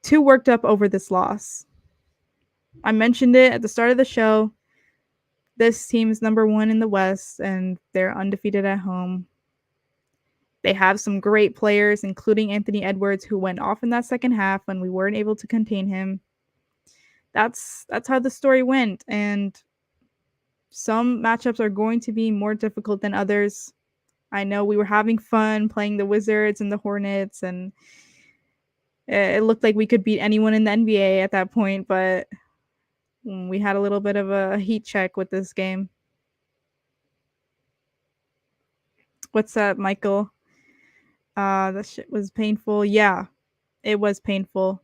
too worked up over this loss. I mentioned it at the start of the show. This team is number 1 in the West, and they're undefeated at home. They have some great players, including Anthony Edwards, who went off in that second half when we weren't able to contain him. That's how the story went, and some matchups are going to be more difficult than others. I know we were having fun playing the Wizards and the Hornets, and it looked like we could beat anyone in the NBA at that point, but we had a little bit of a heat check with this game. What's up, Michael? That shit was painful. Yeah, it was painful.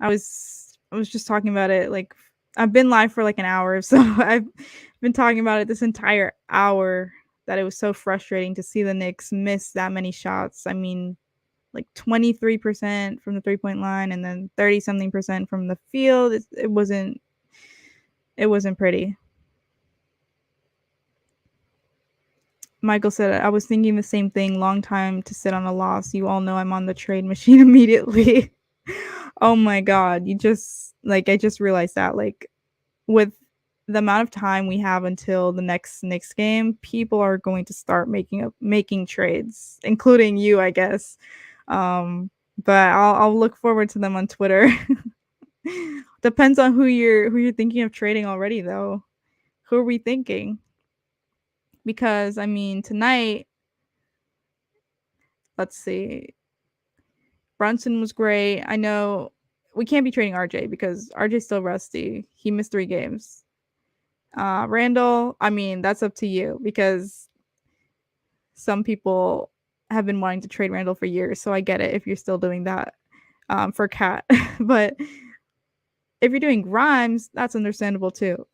I was just talking about it. Like, I've been live for like an hour, so I've been talking about it this entire hour, that it was so frustrating to see the Knicks miss that many shots. I mean, like 23% from the 3-point line, and then 30-something% from the field. It wasn't pretty. Michael said, I was thinking the same thing. Long time to sit on a loss. You all know I'm on the trade machine immediately. Oh my God. I just realized that, like, with the amount of time we have until the next Knicks game, people are going to start making trades, including you, I guess. But I'll look forward to them on Twitter. Depends on who you're thinking of trading already, though. Who are we thinking? Because I mean, tonight, let's see. Brunson was great. I know we can't be trading RJ because RJ's still rusty. He missed 3 games. Randle, I mean, that's up to you, because some people have been wanting to trade Randle for years, so I get it if you're still doing that for Cat. But if you're doing Grimes, that's understandable too.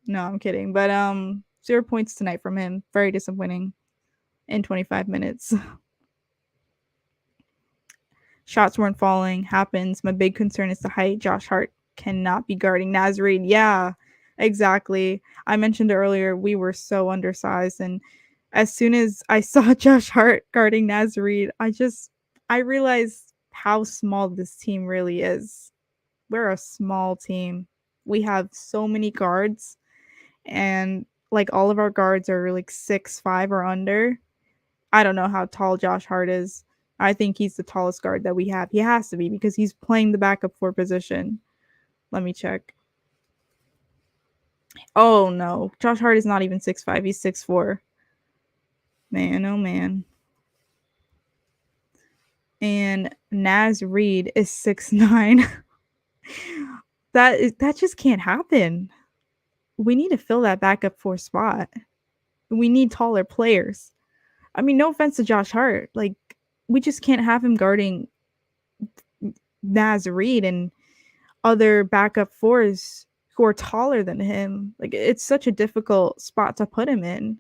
No, I'm kidding. But 0 points tonight from him. Very disappointing in 25 minutes. Shots weren't falling. Happens. My big concern is the height. Josh Hart cannot be guarding Naz Reid. Yeah, exactly. I mentioned earlier we were so undersized, and as soon as I saw Josh Hart guarding Naz Reid, I realized how small this team really is. We're a small team. We have so many guards, and like all of our guards are like 6'5" or under. I don't know how tall Josh Hart is. I think he's the tallest guard that we have. He has to be, because he's playing the backup 4 position. Let me check. Oh no, Josh Hart is not even 6'5". He's 6'4". Man, oh man. And Naz Reid is 6'9". That just can't happen. We need to fill that backup 4 spot. We need taller players. I mean, no offense to Josh Hart. Like, we just can't have him guarding Naz Reid and other backup 4s who are taller than him. Like, it's such a difficult spot to put him in.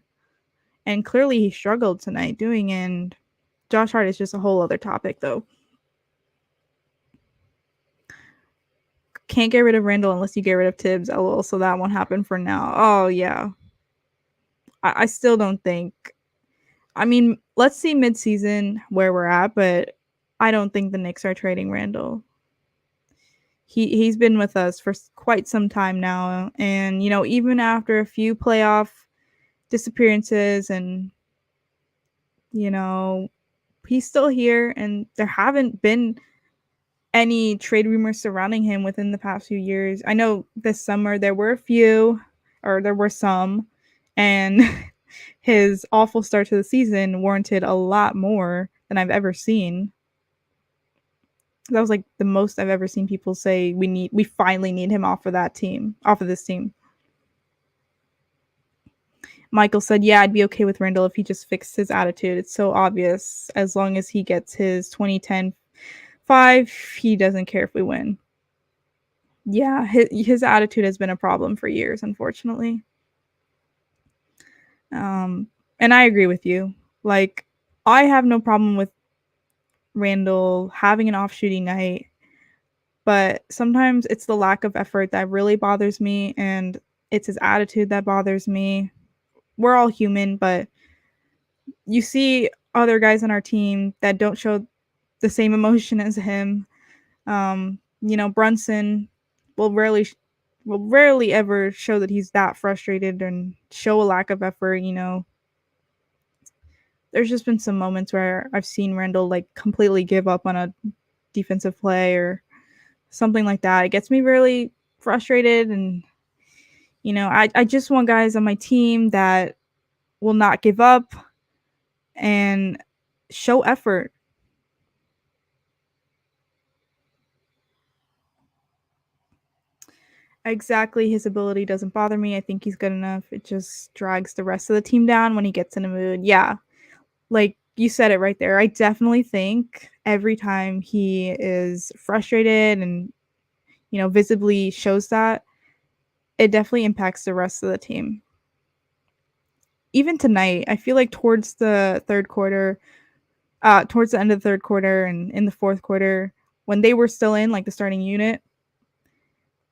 And clearly he struggled tonight doing it. And Josh Hart is just a whole other topic, though. Can't get rid of Randle unless you get rid of Tibbs. LOL, so that won't happen for now. Oh, yeah. I still don't think. I mean, let's see mid-season where we're at, but I don't think the Knicks are trading Randle. He's been with us for quite some time now, and even after a few playoff disappearances, and you know he's still here, and there haven't been any trade rumors surrounding him within the past few years. I know this summer there were a few, or there were some, and his awful start to the season warranted a lot more than I've ever seen. That was like the most I've ever seen people say we finally need him off of this team. Michael said, "Yeah, I'd be okay with Randle if he just fixed his attitude. It's so obvious. As long as he gets his 2010 5, he doesn't care if we win." Yeah, his attitude has been a problem for years, unfortunately. And I agree with you. Like, I have no problem with Randle having an off shooting night, but sometimes it's the lack of effort that really bothers me, and it's his attitude that bothers me. We're all human, but you see other guys on our team that don't show the same emotion as him. Brunson will rarely ever show that he's that frustrated and show a lack of effort. There's just been some moments where I've seen Randle like completely give up on a defensive play or something like that. It gets me really frustrated, and I just want guys on my team that will not give up and show effort. Exactly, his ability doesn't bother me. I think he's good enough. It just drags the rest of the team down when he gets in a mood. Yeah, like you said it right there. I definitely think every time he is frustrated and visibly shows that, it definitely impacts the rest of the team. Even tonight, I feel like towards the end of the third quarter and in the fourth quarter, when they were still in like the starting unit,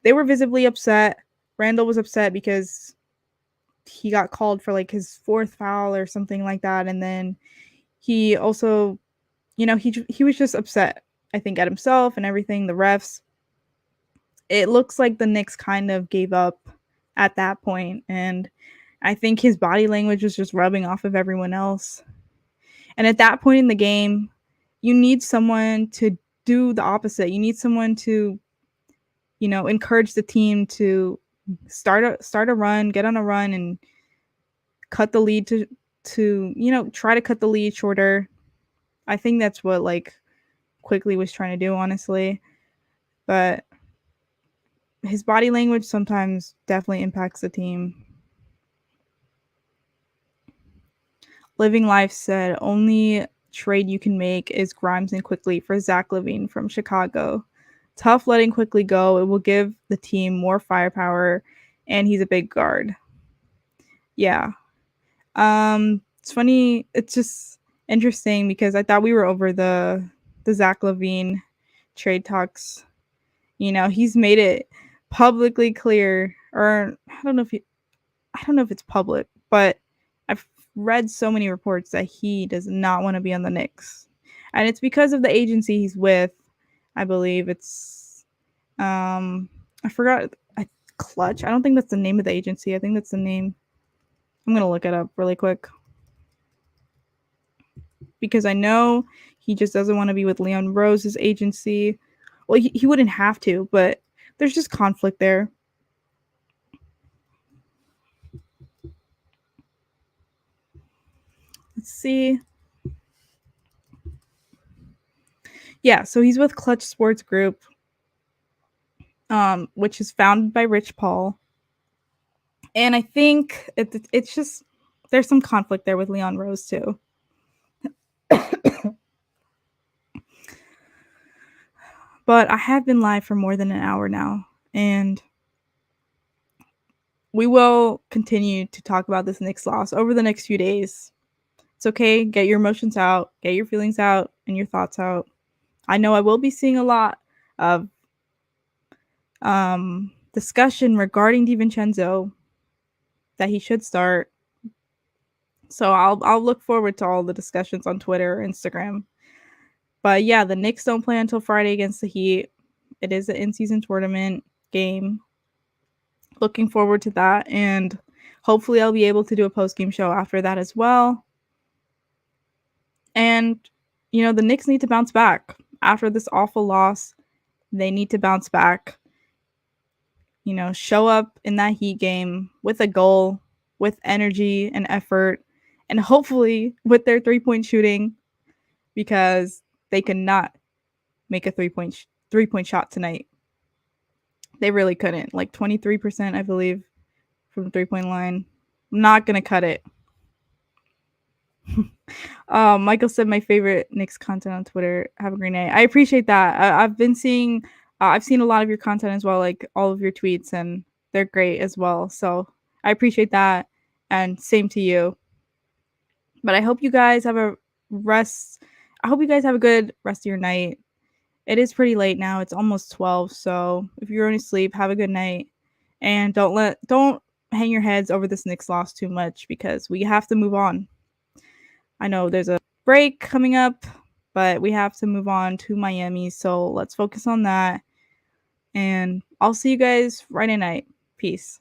they were visibly upset. Randle was upset because he got called for like his fourth foul or something like that, and then he also, he was just upset. I think at himself and everything. The refs. It looks like the Knicks kind of gave up at that point, and I think his body language was just rubbing off of everyone else. And at that point in the game, you need someone to do the opposite. You need someone to, encourage the team to start a run, get on a run, and cut the lead to try to cut the lead shorter. I think that's what like Quickley was trying to do, honestly. But his body language sometimes definitely impacts the team. Living Life said, only trade you can make is Grimes and Quickley for Zach LaVine from Chicago. Tough letting Quickley go. It will give the team more firepower, and he's a big guard. Yeah. It's funny. It's just interesting because I thought we were over the Zach LaVine trade talks. He's made it publicly clear, or I don't know if it's public, but I've read so many reports that he does not want to be on the Knicks, and it's because of the agency he's with. I believe it's I forgot. Clutch. I don't think that's the name of the agency. I think that's the name. I'm gonna look it up really quick because I know he just doesn't want to be with Leon Rose's agency. Well, he wouldn't have to, but there's just conflict there. Let's see. Yeah, so he's with Clutch Sports Group, which is founded by Rich Paul. And I think it's just there's some conflict there with Leon Rose too. But I have been live for more than an hour now, and we will continue to talk about this Knicks loss over the next few days. It's okay. Get your emotions out, get your feelings out, and your thoughts out. I know I will be seeing a lot of discussion regarding DiVincenzo that he should start. So I'll look forward to all the discussions on Twitter or Instagram. But yeah, the Knicks don't play until Friday against the Heat. It is an in-season tournament game. Looking forward to that, and hopefully I'll be able to do a post-game show after that as well. And, the Knicks need to bounce back. After this awful loss, they need to bounce back. Show up in that Heat game with a goal, with energy and effort, and hopefully with their three-point shooting, because they cannot make a three-point shot tonight. They really couldn't. Like 23%, I believe, from the three-point line. I'm not going to cut it. Michael said my favorite Knicks content on Twitter. Have a great night. I appreciate that. I've seen a lot of your content as well, like all of your tweets, and they're great as well. So I appreciate that, and same to you. But I hope you guys have a good rest of your night. It is pretty late now. It's almost 12. So if you're going to sleep, have a good night, and don't hang your heads over this Knicks loss too much, because we have to move on. I know there's a break coming up, but we have to move on to Miami. So let's focus on that. And I'll see you guys Friday night. Peace.